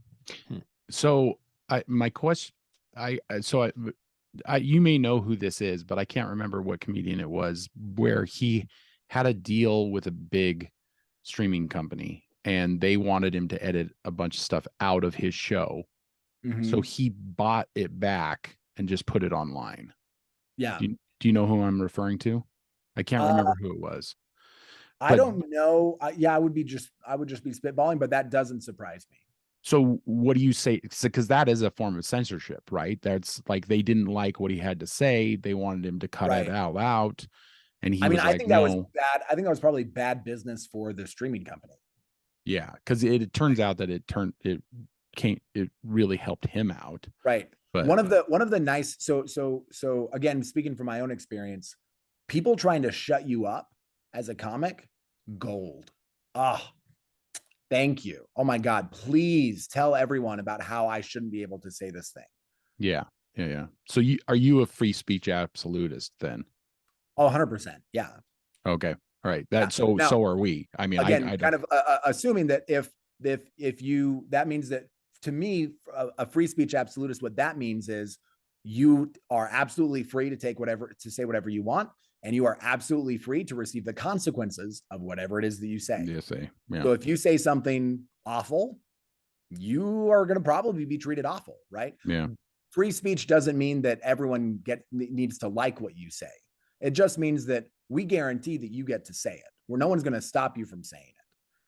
So my question, you may know who this is, but I can't remember what comedian it was, where he had a deal with a big streaming company and they wanted him to edit a bunch of stuff out of his show. So he bought it back and just put it online. Yeah. Do you know who I'm referring to? I can't remember who it was. I don't know. I would just be spitballing, but that doesn't surprise me. So what do you say? Because that is a form of censorship, right? That's like, they didn't like what he had to say. They wanted him to cut it out. And he was like, I think that was bad. I think that was probably bad business for the streaming company. Yeah. Cause it turns out that it really helped him out. Right. But one of the nice, so again, speaking from my own experience, people trying to shut you up as a comic, gold. Thank you. Oh my God, please tell everyone about how I shouldn't be able to say this thing. Yeah. So are you a free speech absolutist then? Oh, 100%. Yeah. Okay. All right. So are we. I mean, again, I kind of assuming that if you, that means that, to me, a free speech absolutist, what that means is you are absolutely free to say whatever you want, and you are absolutely free to receive the consequences of whatever it is that you say. Yeah. So if you say something awful, you are going to probably be treated awful, right? Yeah. Free speech doesn't mean that everyone needs to like what you say. It just means that we guarantee that you get to say it, where no one's going to stop you from saying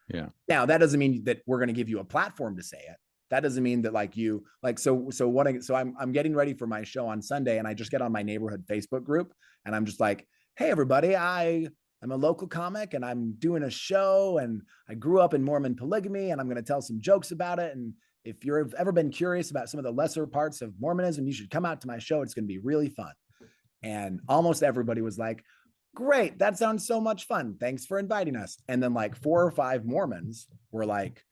it. Yeah. Now, that doesn't mean that we're going to give you a platform to say it. That doesn't mean that I'm getting ready for my show on Sunday, and I just get on my neighborhood Facebook group, and I'm just like, hey, everybody, I'm a local comic and I'm doing a show, and I grew up in Mormon polygamy, and I'm going to tell some jokes about it. And if you've ever been curious about some of the lesser parts of Mormonism, you should come out to my show. It's going to be really fun. And almost everybody was like, great, that sounds so much fun. Thanks for inviting us. And then like 4 or 5 Mormons were like,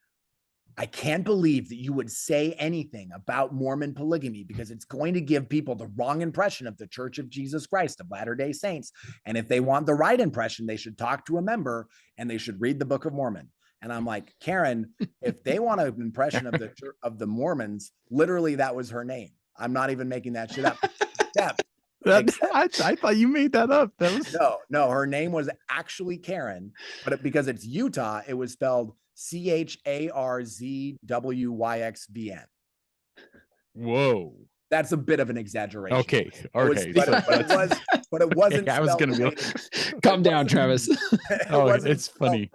I can't believe that you would say anything about Mormon polygamy, because it's going to give people the wrong impression of the Church of Jesus Christ of Latter-day Saints. And if they want the right impression, they should talk to a member and they should read the Book of Mormon. And I'm like, Karen, if they want an impression of the Mormons, literally that was her name. I'm not even making that shit up. I thought you made that up. That was no, her name was actually Karen, but because it's Utah, it was spelled CHARZWYXVN. Whoa. That's a bit of an exaggeration. Okay. But it wasn't. Okay, I was going to be like, calm down, Travis. It's funny.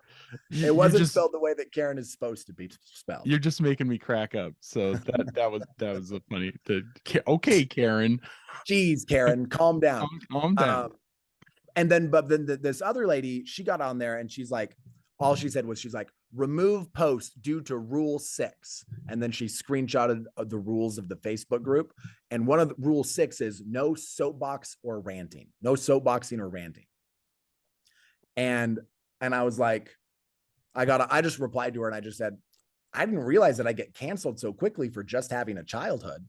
It wasn't spelled the way that Karen is supposed to be spelled. You're just making me crack up. So that was a funny. Okay, Karen. Jeez, Karen, calm down. Calm down. And then, but then this other lady, she got on there and she's like, all she said was, she's like, remove post due to rule 6. And then she screenshotted the rules of the Facebook group. And one of the rule 6 is no soapbox or ranting, no soapboxing or ranting. And I was like, I just replied to her and I just said, I didn't realize that I get canceled so quickly for just having a childhood.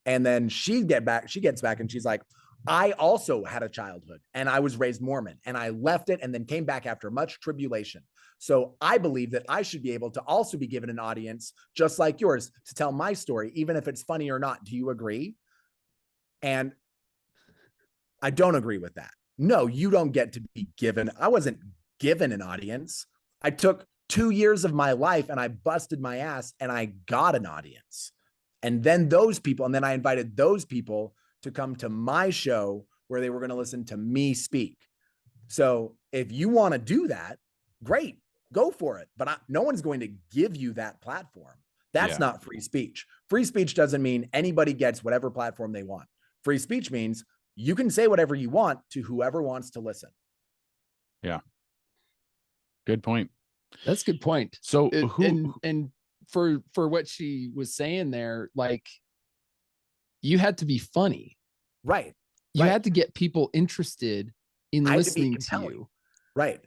And then she gets back and she's like, I also had a childhood and I was raised Mormon and I left it and then came back after much tribulation. So I believe that I should be able to also be given an audience just like yours to tell my story, even if it's funny or not. Do you agree? And I don't agree with that. No, you don't get to be given. I wasn't given an audience. I took 2 years of my life and I busted my ass and I got an audience. And then I invited those people to come to my show where they were going to listen to me speak. So if you want to do that, great, go for it. But no one's going to give you that platform. That's not free speech. Free speech doesn't mean anybody gets whatever platform they want. Free speech means you can say whatever you want to whoever wants to listen. Yeah. Good point. That's a good point. So and for what she was saying there, like, you had to be funny, right? You had to get people interested in listening to you, right?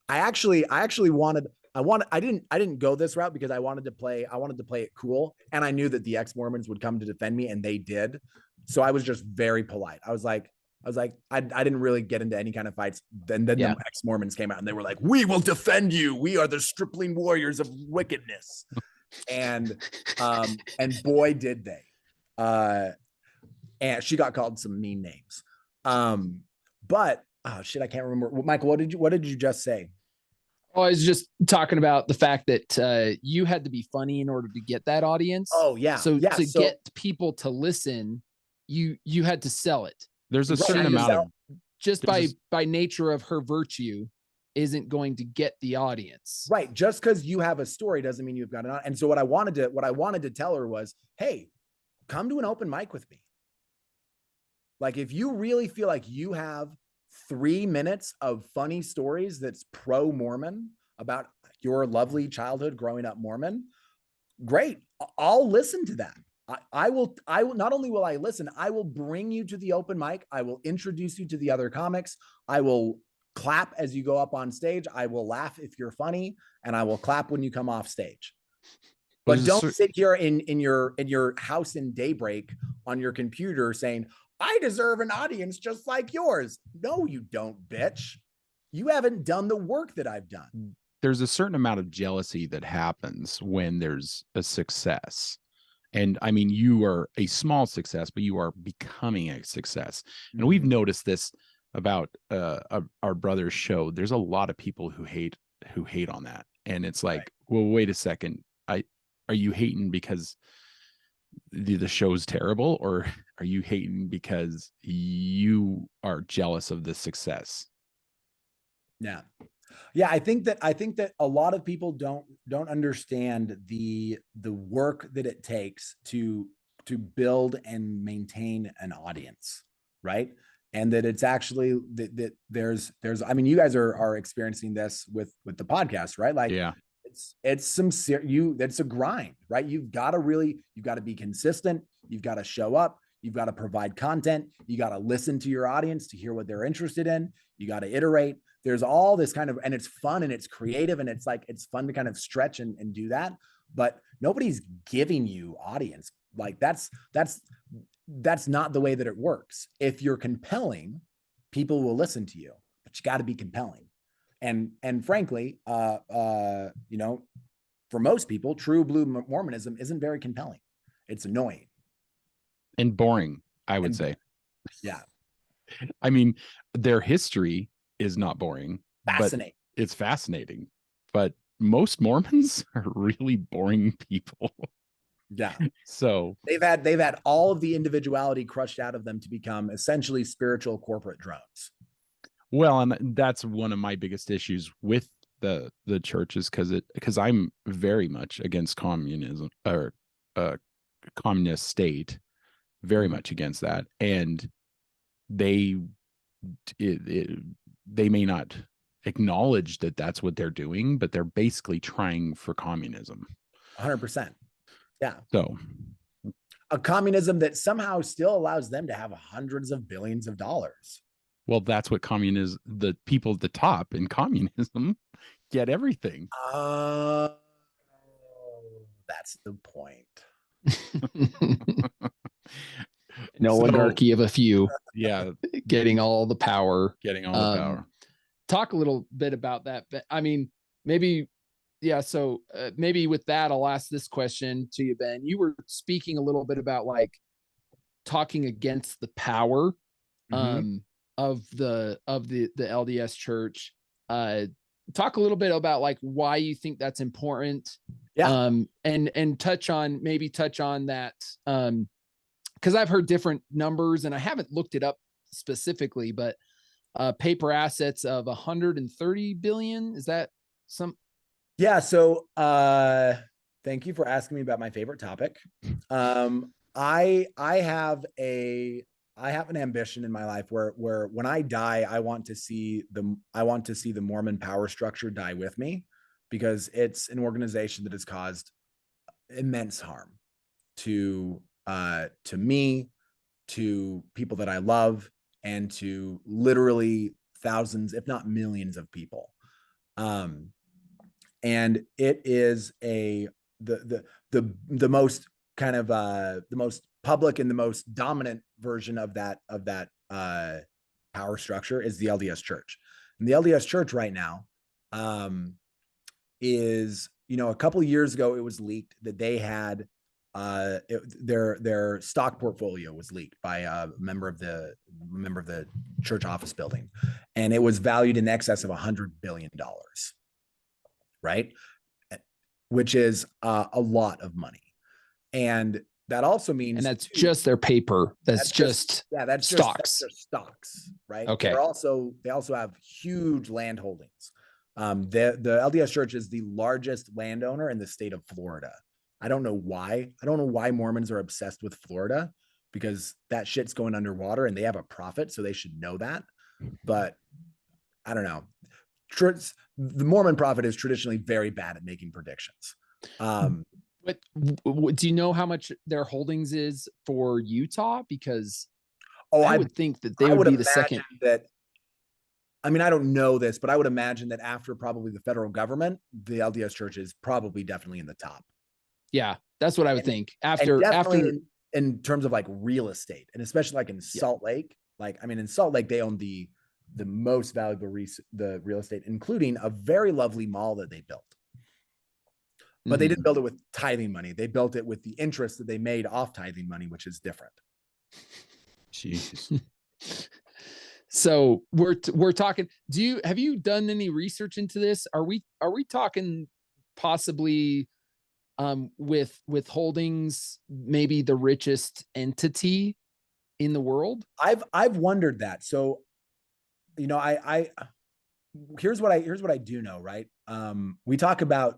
I didn't go this route because I wanted to play it cool, and I knew that the ex-Mormons would come to defend me, and they did. So I was just very polite. I didn't really get into any kind of fights. Then the ex-Mormons came out and they were like, "We will defend you. We are the stripling warriors of wickedness." And boy, did they. And she got called some mean names. But oh shit, I can't remember. Michael, what did you just say? Oh, I was just talking about the fact that you had to be funny in order to get that audience. Oh yeah. So get people to listen, you had to sell it. There's a certain amount of just by nature of her virtue isn't going to get the audience. Right. Just because you have a story doesn't mean you've got it on. And so what I wanted to tell her was, hey, come to an open mic with me. Like, if you really feel like you have 3 minutes of funny stories that's pro-Mormon about your lovely childhood growing up Mormon, great. I'll listen to that. I will not only will I listen, I will bring you to the open mic. I will introduce you to the other comics. I will clap as you go up on stage. I will laugh if you're funny, and I will clap when you come off stage. But don't sit here in your house in daybreak on your computer saying, I deserve an audience just like yours. No, you don't, bitch. You haven't done the work that I've done. There's a certain amount of jealousy that happens when there's a success. And I mean, you are a small success, but you are becoming a success. And we've noticed this about our brother's show. There's a lot of people who hate on that. And it's like, well, wait a second. Are you hating because the show's terrible, or are you hating because you are jealous of the success? Yeah. I think that a lot of people don't understand the work that it takes to build and maintain an audience, right? And that it's actually that there's I mean, you guys are experiencing this with the podcast, right? Like, it's a grind, right? You've got to be consistent. You've got to show up. You've got to provide content. You got to listen to your audience to hear what they're interested in. You got to iterate. There's all this kind of, and it's fun and it's creative and it's fun to kind of stretch and do that. But nobody's giving you audience. Like, that's not the way that it works. If you're compelling, people will listen to you, but you got to be compelling. And frankly, for most people, true blue Mormonism isn't very compelling. It's annoying and boring, I would say. Yeah. I mean, their history is not boring. Fascinating. But it's fascinating. But most Mormons are really boring people. Yeah. So they've had all of the individuality crushed out of them to become essentially spiritual corporate drones. Well, and that's one of my biggest issues with the churches, because I'm very much against communism or communist state, very much against that, and they may not acknowledge that that's what they're doing, but they're basically trying for communism. 100%. Yeah. So A communism that somehow still allows them to have hundreds of billions of dollars. well, that's what communism, the people at the top in communism get everything. That's the point. An oligarchy of a few Yeah, getting all the power. getting all the power. Talk a little bit about that. But I mean, maybe, yeah. So maybe with that, I'll ask this question to you, Ben. You were speaking a little bit about like talking against the power of the LDS church. Talk a little bit about like why you think that's important. Yeah. And touch on that. Because I've heard different numbers and I haven't looked it up specifically, but paper assets of 130 billion. Is that some? Yeah. So thank you for asking me about my favorite topic. I have an ambition in my life where when I die, I want to see the Mormon power structure die with me, because it's an organization that has caused immense harm to me, to people that I love, and to literally thousands, if not millions of people. And it is the most kind of the most public and the most dominant version of that power structure is the LDS Church. And the LDS Church right now is, a couple of years ago, it was leaked that they had their stock portfolio was leaked by a member of the church office building, and it was valued in excess of $100 billion, right? Which is a lot of money. And that also means, and that's just their paper. That's just stocks. That's just stocks, right? Okay. They also have huge land holdings. The LDS Church is the largest landowner in the state of Florida. I don't know why. I don't know why Mormons are obsessed with Florida, because that shit's going underwater and they have a profit, so they should know that. But I don't know. The Mormon prophet is traditionally very bad at making predictions. But do you know how much their holdings is for Utah? Because I would think that they would be the second. I mean, I don't know this, but I would imagine that after probably the federal government, the LDS Church is probably definitely in the top. Yeah, that's what I would think. After in terms of like real estate, and especially like in Salt Lake, in Salt Lake, they own the most valuable real estate, including a very lovely mall that they built. But they didn't build it with tithing money. They built it with the interest that they made off tithing money, which is different. Jeez. So we're talking. Have you done any research into this? Are we talking possibly with holdings, maybe the richest entity in the world? I've wondered that. So, here's what I do know, right? We talk about,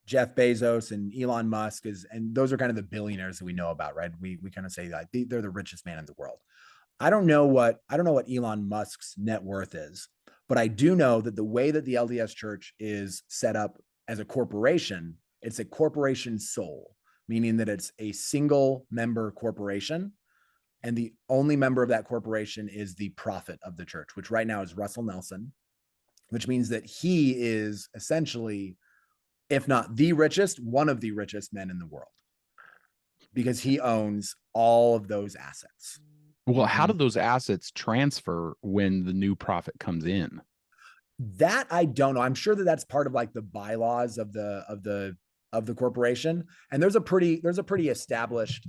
Jeff Bezos and Elon Musk and those are kind of the billionaires that we know about, right? We kind of say that they're the richest man in the world. I don't know what Elon Musk's net worth is, but I do know that the way that the LDS Church is set up as a corporation, it's a corporation sole, meaning that it's a single member corporation. And the only member of that corporation is the prophet of the church, which right now is Russell Nelson, which means that he is essentially, if not the richest, one of the richest men in the world, because he owns all of those assets. Well, how do those assets transfer when the new prophet comes in? That I don't know. I'm sure that that's part of like the bylaws of the corporation. And there's a pretty established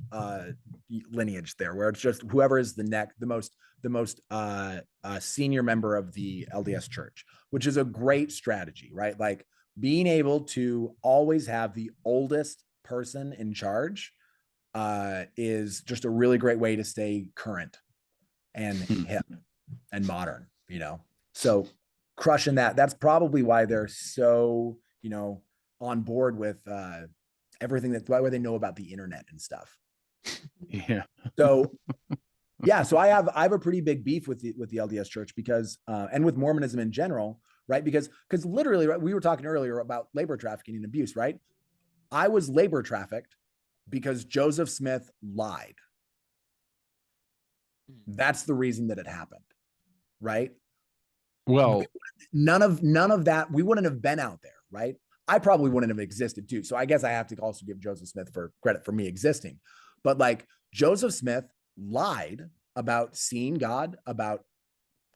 lineage there, where it's just whoever is the most senior member of the LDS Church, which is a great strategy, right? Like being able to always have the oldest person in charge is just a really great way to stay current and hip and modern, So crushing that. That's probably why they're so, on board with everything why they know about the internet and stuff. Yeah. So Yeah, so I have a pretty big beef with the LDS Church because and with Mormonism in general, right? Because literally, right, we were talking earlier about labor trafficking and abuse, right? I was labor trafficked because Joseph Smith lied. That's the reason that it happened, right? Well, None of that, we wouldn't have been out there, right? I probably wouldn't have existed too. So I guess I have to also give Joseph Smith for credit for me existing. But like Joseph Smith lied about seeing God, about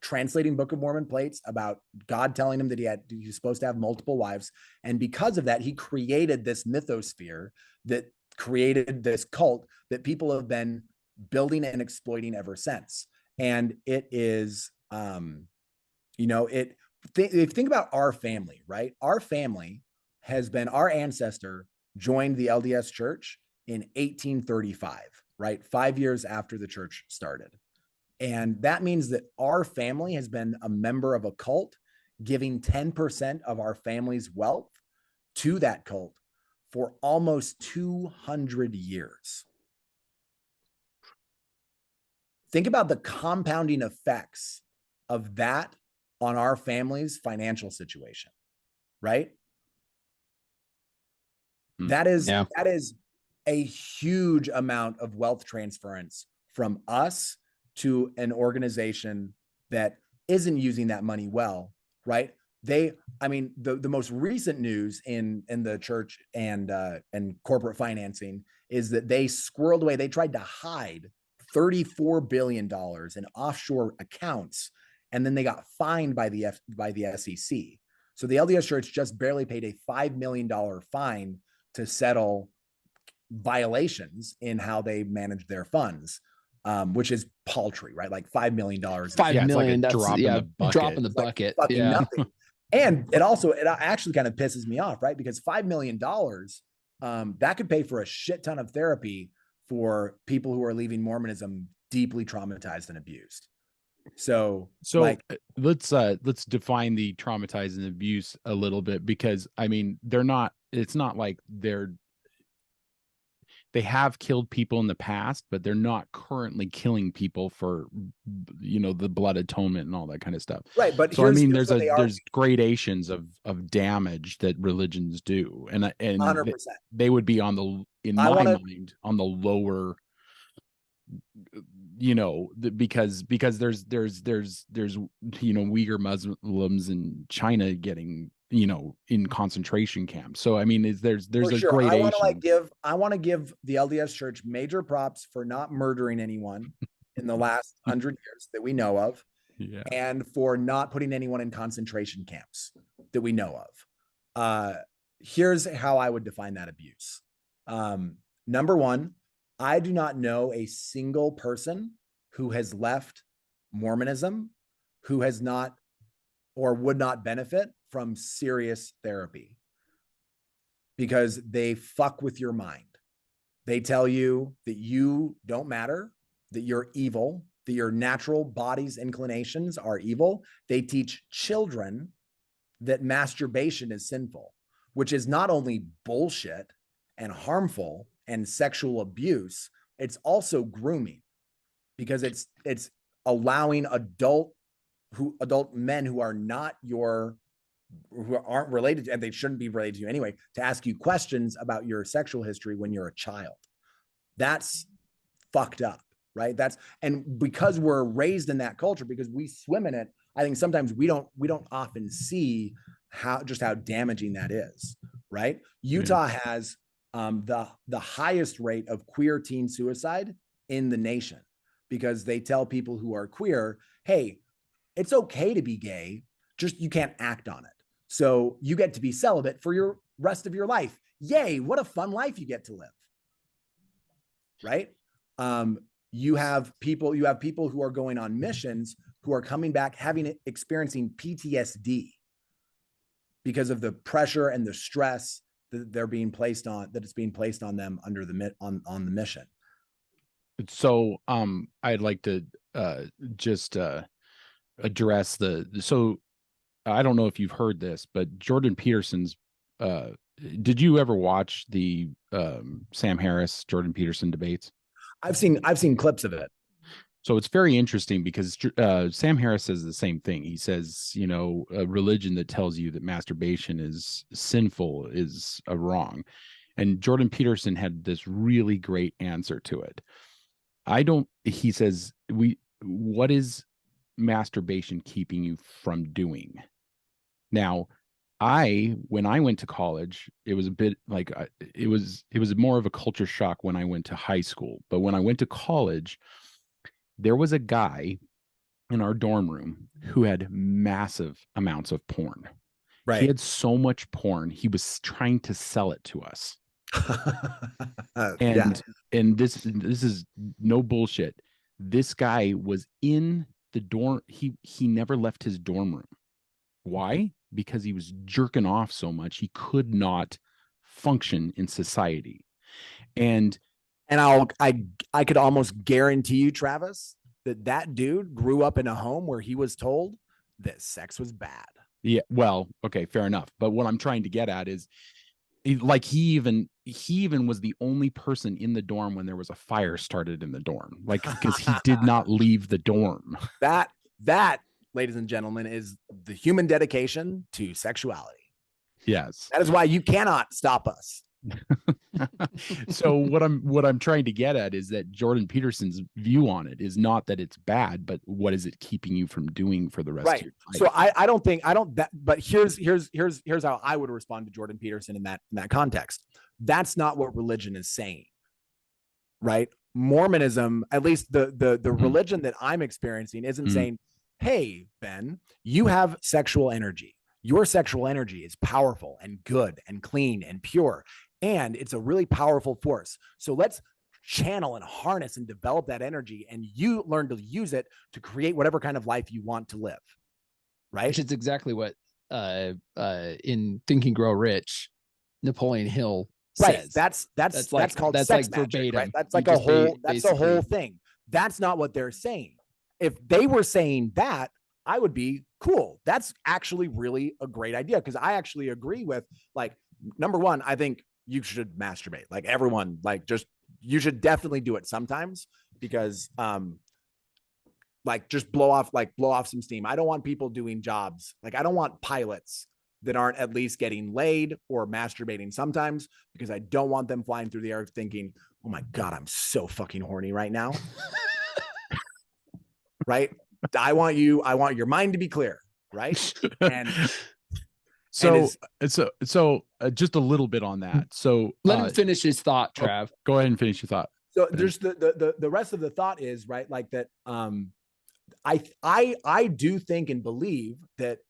translating Book of Mormon plates, about God telling him that he was supposed to have multiple wives. And because of that, he created this mythosphere that created this cult that people have been building and exploiting ever since. And it is, if you think about our family, right? Our family has been, our ancestor joined the LDS Church in 1835, right? 5 years after the church started. And that means that our family has been a member of a cult, giving 10% of our family's wealth to that cult for almost 200 years. Think about the compounding effects of that on our family's financial situation, right? That is a huge amount of wealth transference from us to an organization that isn't using that money well, right? The most recent news in the church and corporate financing is that they squirreled away. They tried to hide $34 billion in offshore accounts, and then they got fined by the SEC. So the LDS Church just barely paid a $5 million fine to settle violations in how they manage their funds, which is paltry, right? Like $5 million. $5 million. Like a drop in the bucket. Like fucking nothing. And it actually kind of pisses me off, right? Because $5 million, that could pay for a shit ton of therapy for people who are leaving Mormonism deeply traumatized and abused. So let's define the traumatized and abuse a little bit, because it's not like they have killed people in the past, but they're not currently killing people for, the blood atonement and all that kind of stuff. Right. But so there's gradations of damage that religions do. And 100%. They would be on the lower, because there's Uyghur Muslims in China getting, in concentration camps. So there's a gradation. I want to give the LDS Church major props for not murdering anyone in the last 100 years that we know of, and for not putting anyone in concentration camps that we know of. Here's how I would define that abuse. Number one, I do not know a single person who has left Mormonism who has not or would not benefit from serious therapy, because they fuck with your mind. They tell you that you don't matter, that you're evil, that your natural body's inclinations are evil. They teach children that masturbation is sinful, which is not only bullshit and harmful and sexual abuse, it's also grooming, because it's allowing adult men who aren't related to, and they shouldn't be related to you anyway, to ask you questions about your sexual history when you're a child. That's fucked up, right? And because we're raised in that culture, because we swim in it, I think sometimes we don't often see how damaging that is, right? Utah has the highest rate of queer teen suicide in the nation, because they tell people who are queer, hey, it's okay to be gay, just you can't act on it. So you get to be celibate for your rest of your life. Yay, what a fun life you get to live. Right? You have people who are going on missions who are coming back experiencing PTSD because of the pressure and the stress that it's being placed on them under on the mission. So I'd like to just address so I don't know if you've heard this, but Jordan Peterson's did you ever watch the Sam Harris Jordan Peterson debates? I've seen clips of it. So it's very interesting because Sam Harris says the same thing. He says, you know, a religion that tells you that masturbation is sinful is a wrong. And Jordan Peterson had this really great answer to it. He says, what is masturbation keeping you from doing? Now, when I went to college, it was a bit like it was more of a culture shock when I went to high school. But when I went to college, there was a guy in our dorm room who had massive amounts of porn. Right. He had so much porn, he was trying to sell it to us. And this is no bullshit. This guy was in the dorm. He never left his dorm room. Why? Because he was jerking off so much he could not function in society. And I could almost guarantee you, Travis, that dude grew up in a home where he was told that sex was bad. Yeah, well, okay, fair enough. But what I'm trying to get at is, like, he even was the only person in the dorm when there was a fire started in the dorm, like, because he did not leave the dorm. That, ladies and gentlemen, is the human dedication to sexuality. Yes, that is why you cannot stop us. So what I'm trying to get at is that Jordan Peterson's view on it is not that it's bad, but what is it keeping you from doing for the rest of your life? So but here's how I would respond to Jordan Peterson in that context. That's not what religion is saying, right? Mormonism, at least the religion that I'm experiencing, isn't saying, hey, Ben, you have sexual energy. Your sexual energy is powerful and good and clean and pure. And it's a really powerful force. So let's channel and harness and develop that energy. And you learn to use it to create whatever kind of life you want to live. Right. Which is exactly what in Think and Grow Rich, Napoleon Hill says. That's called sex magic, right? That's like that's a whole thing. That's not what they're saying. If they were saying that, I would be cool. That's actually really a great idea, because I actually agree with, like, number one, I think you should masturbate. Like, everyone, like, just, you should definitely do it sometimes, because like, just blow off some steam. I don't want people doing jobs. Like, I don't want pilots that aren't at least getting laid or masturbating sometimes, because I don't want them flying through the air thinking, oh my God, I'm so fucking horny right now. Right? I want your mind to be clear, right? And so just a little bit on that. So let him finish his thought, Trav. Go ahead and finish your thought. So there's the rest of the thought is, right, like that. I do think and believe that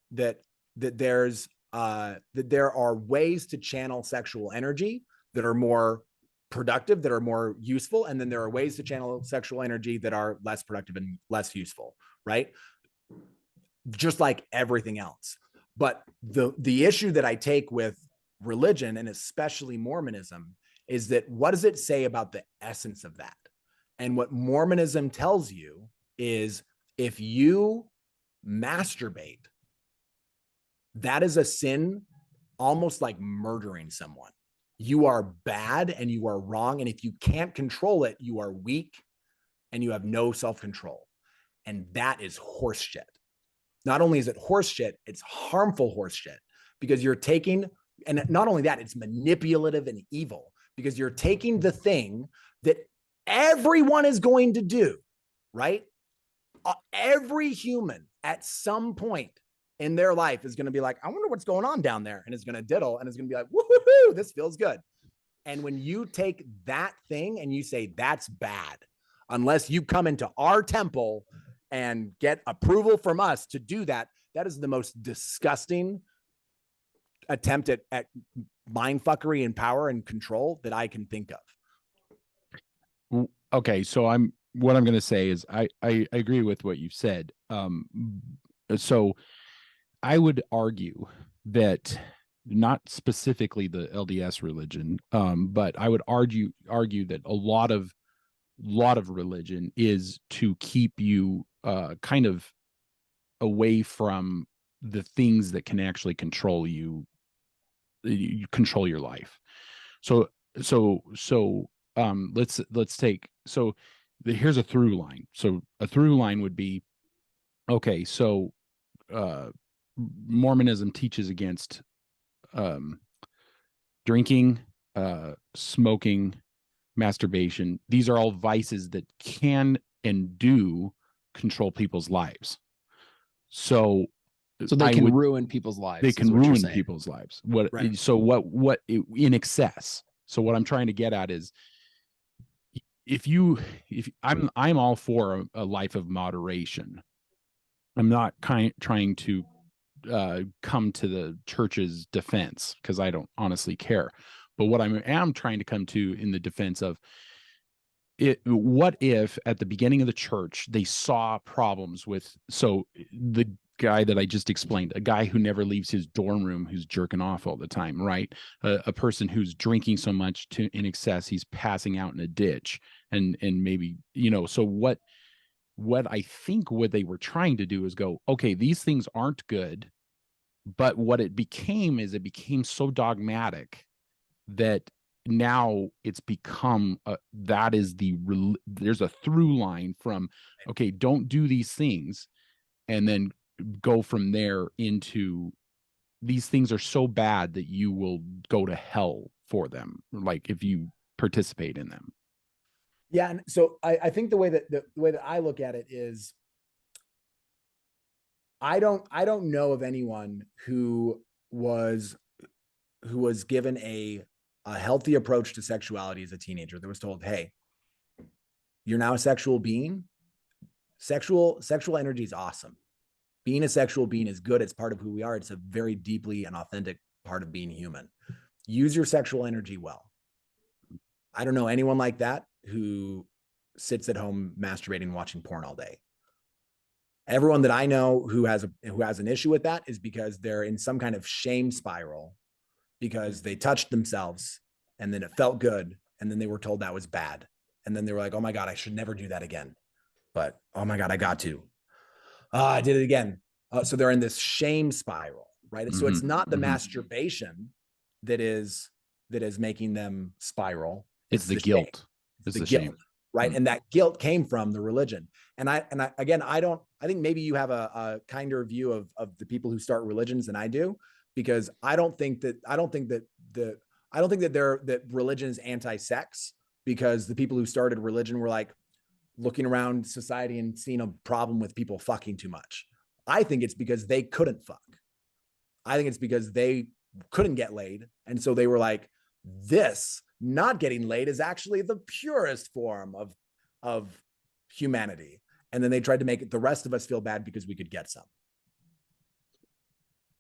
there's that there are ways to channel sexual energy that are more productive, that are more useful, and then there are ways to channel sexual energy that are less productive and less useful, right? Just like everything else. But the issue that I take with religion, and especially Mormonism, is that what does it say about the essence of that? And what Mormonism tells you is, if you masturbate, that is a sin, almost like murdering someone. You are bad and you are wrong. And if you can't control it, you are weak and you have no self-control. And that is horse shit. Not only is it horse shit, it's harmful horse shit, because you're taking, and not only that, it's manipulative and evil, because you're taking the thing that everyone is going to do, right? Every human at some point in their life is going to be like, I wonder what's going on down there. And it's going to diddle and it's going to be like, woohoo, this feels good. And when you take that thing and you say, that's bad, unless you come into our temple and get approval from us to do that, that is the most disgusting attempt at mind fuckery and power and control that I can think of. Okay. So what I'm going to say is I agree with what you've said. So I would argue that, not specifically the LDS religion, but I would argue that a lot of religion is to keep you kind of away from the things that can actually control you control your life. So let's take, so here's a through line. So a through line would be, okay, so Mormonism teaches against drinking, smoking, masturbation. These are all vices that can and do control people's lives. So they can ruin people's lives. They can ruin people's lives. Right. So what in excess. So what I'm trying to get at is, if I'm all for a life of moderation. I'm not trying to come to the church's defense, because I don't honestly care. But what I am trying to come to in the defense of it, what if at the beginning of the church they saw problems with, so the guy that I just explained, a guy who never leaves his dorm room, who's jerking off all the time, right? A person who's drinking so much in excess, he's passing out in a ditch, and maybe, so what I think what they were trying to do is go, okay, these things aren't good, but what it became so dogmatic that now it's become there's a through line from, okay, don't do these things, and then go from there into, these things are so bad that you will go to hell for them, like if you participate in them. Yeah. And so I think the way that I look at it is, I don't know of anyone who was given a healthy approach to sexuality as a teenager that was told, hey, you're now a sexual being. Sexual energy is awesome. Being a sexual being is good. It's part of who we are. It's a very deeply and authentic part of being human. Use your sexual energy well. I don't know anyone like that who sits at home masturbating, watching porn all day. Everyone that I know who has an issue with that is because they're in some kind of shame spiral, because they touched themselves and then it felt good, and then they were told that was bad, and then they were like, oh my God, I should never do that again, but oh my God, I got to. I did it again. So they're in this shame spiral, right? Mm-hmm. So it's not the masturbation that is making them spiral. It's the guilt. It's the shame. Right. And that guilt came from the religion. And I think maybe you have a kinder view of the people who start religions than I do, because I don't think that religion is anti-sex, because the people who started religion were like looking around society and seeing a problem with people fucking too much. I think it's because they couldn't fuck. I think it's because they couldn't get laid. And so they were like, this not getting laid is actually the purest form of humanity. And then they tried to make the rest of us feel bad because we could get some.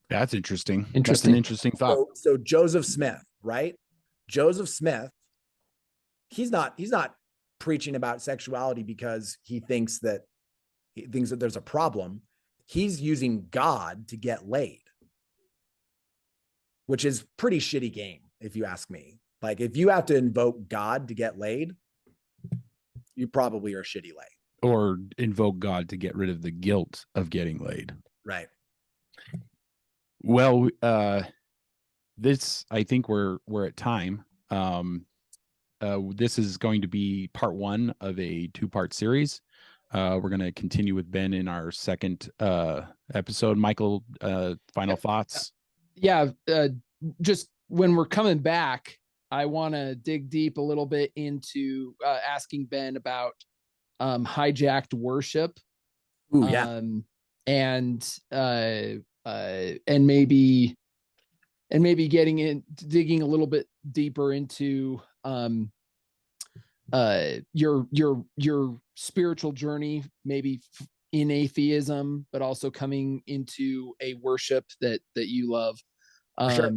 That's interesting. That's an interesting thought. So Joseph Smith, right? Joseph Smith, he's not preaching about sexuality because he thinks that there's a problem. He's using God to get laid, which is pretty shitty game, if you ask me. Like, if you have to invoke God to get laid, you probably are shitty laid. Or invoke God to get rid of the guilt of getting laid. Right. Well, I think we're at time. This is going to be part 1 of a 2-part series. We're going to continue with Ben in our second episode. Michael, final thoughts? Yeah. Just when we're coming back, I want to dig deep a little bit into asking Ben about hijacked worship. Ooh, yeah. And maybe digging a little bit deeper into your spiritual journey, maybe in atheism, but also coming into a worship that you love. Sure.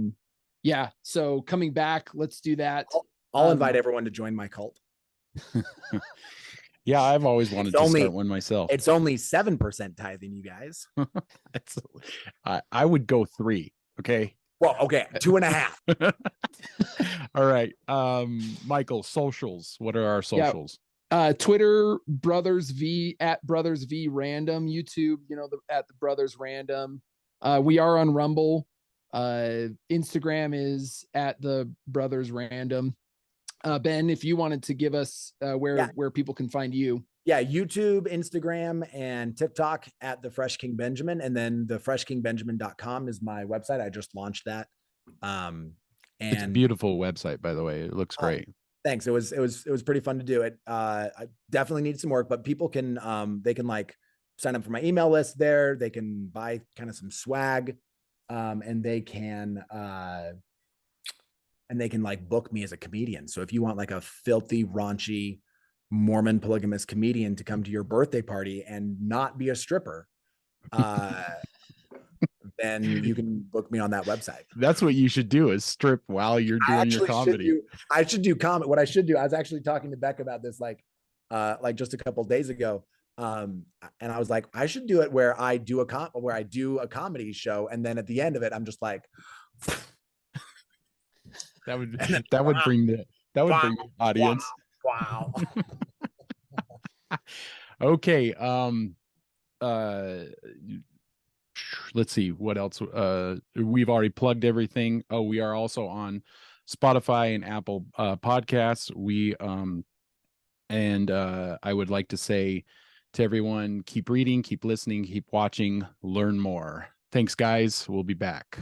Yeah. So coming back, let's do that. I'll invite everyone to join my cult. Yeah, I've always wanted to start one myself. It's only 7% tithing, you guys. I would go 3. Okay. Well, okay, 2.5. All right. Michael, socials. What are our socials? Yeah. Twitter, Brothers V at Brothers V Random. YouTube, at the Brothers Random. We are on Rumble. Instagram is at the Brothers Random. Ben, if you wanted to give us where people can find you. Yeah, YouTube, Instagram, and TikTok at the Fresh King Benjamin, and then the freshkingbenjamin.com is my website. I just launched that. And It's a beautiful website, by the way. It looks great. Thanks. It was pretty fun to do it. I definitely need some work, but people can they can like sign up for my email list there. They can buy kind of some swag, and they can like book me as a comedian. So if you want like a filthy, raunchy Mormon polygamous comedian to come to your birthday party and not be a stripper, then you can book me on that website. That's what you should do, is strip while you're doing your comedy. I should do comedy. What I should do, I was actually talking to Beck about this like just a couple of days ago. And I was like, I should do it where I do a comedy show, and then at the end of it, I'm just like, that would bring the audience. Wow. Okay. Let's see what else. We've already plugged everything. Oh, we are also on Spotify and Apple podcasts. I would like to say to everyone, keep reading, keep listening, keep watching, learn more. Thanks, guys. We'll be back.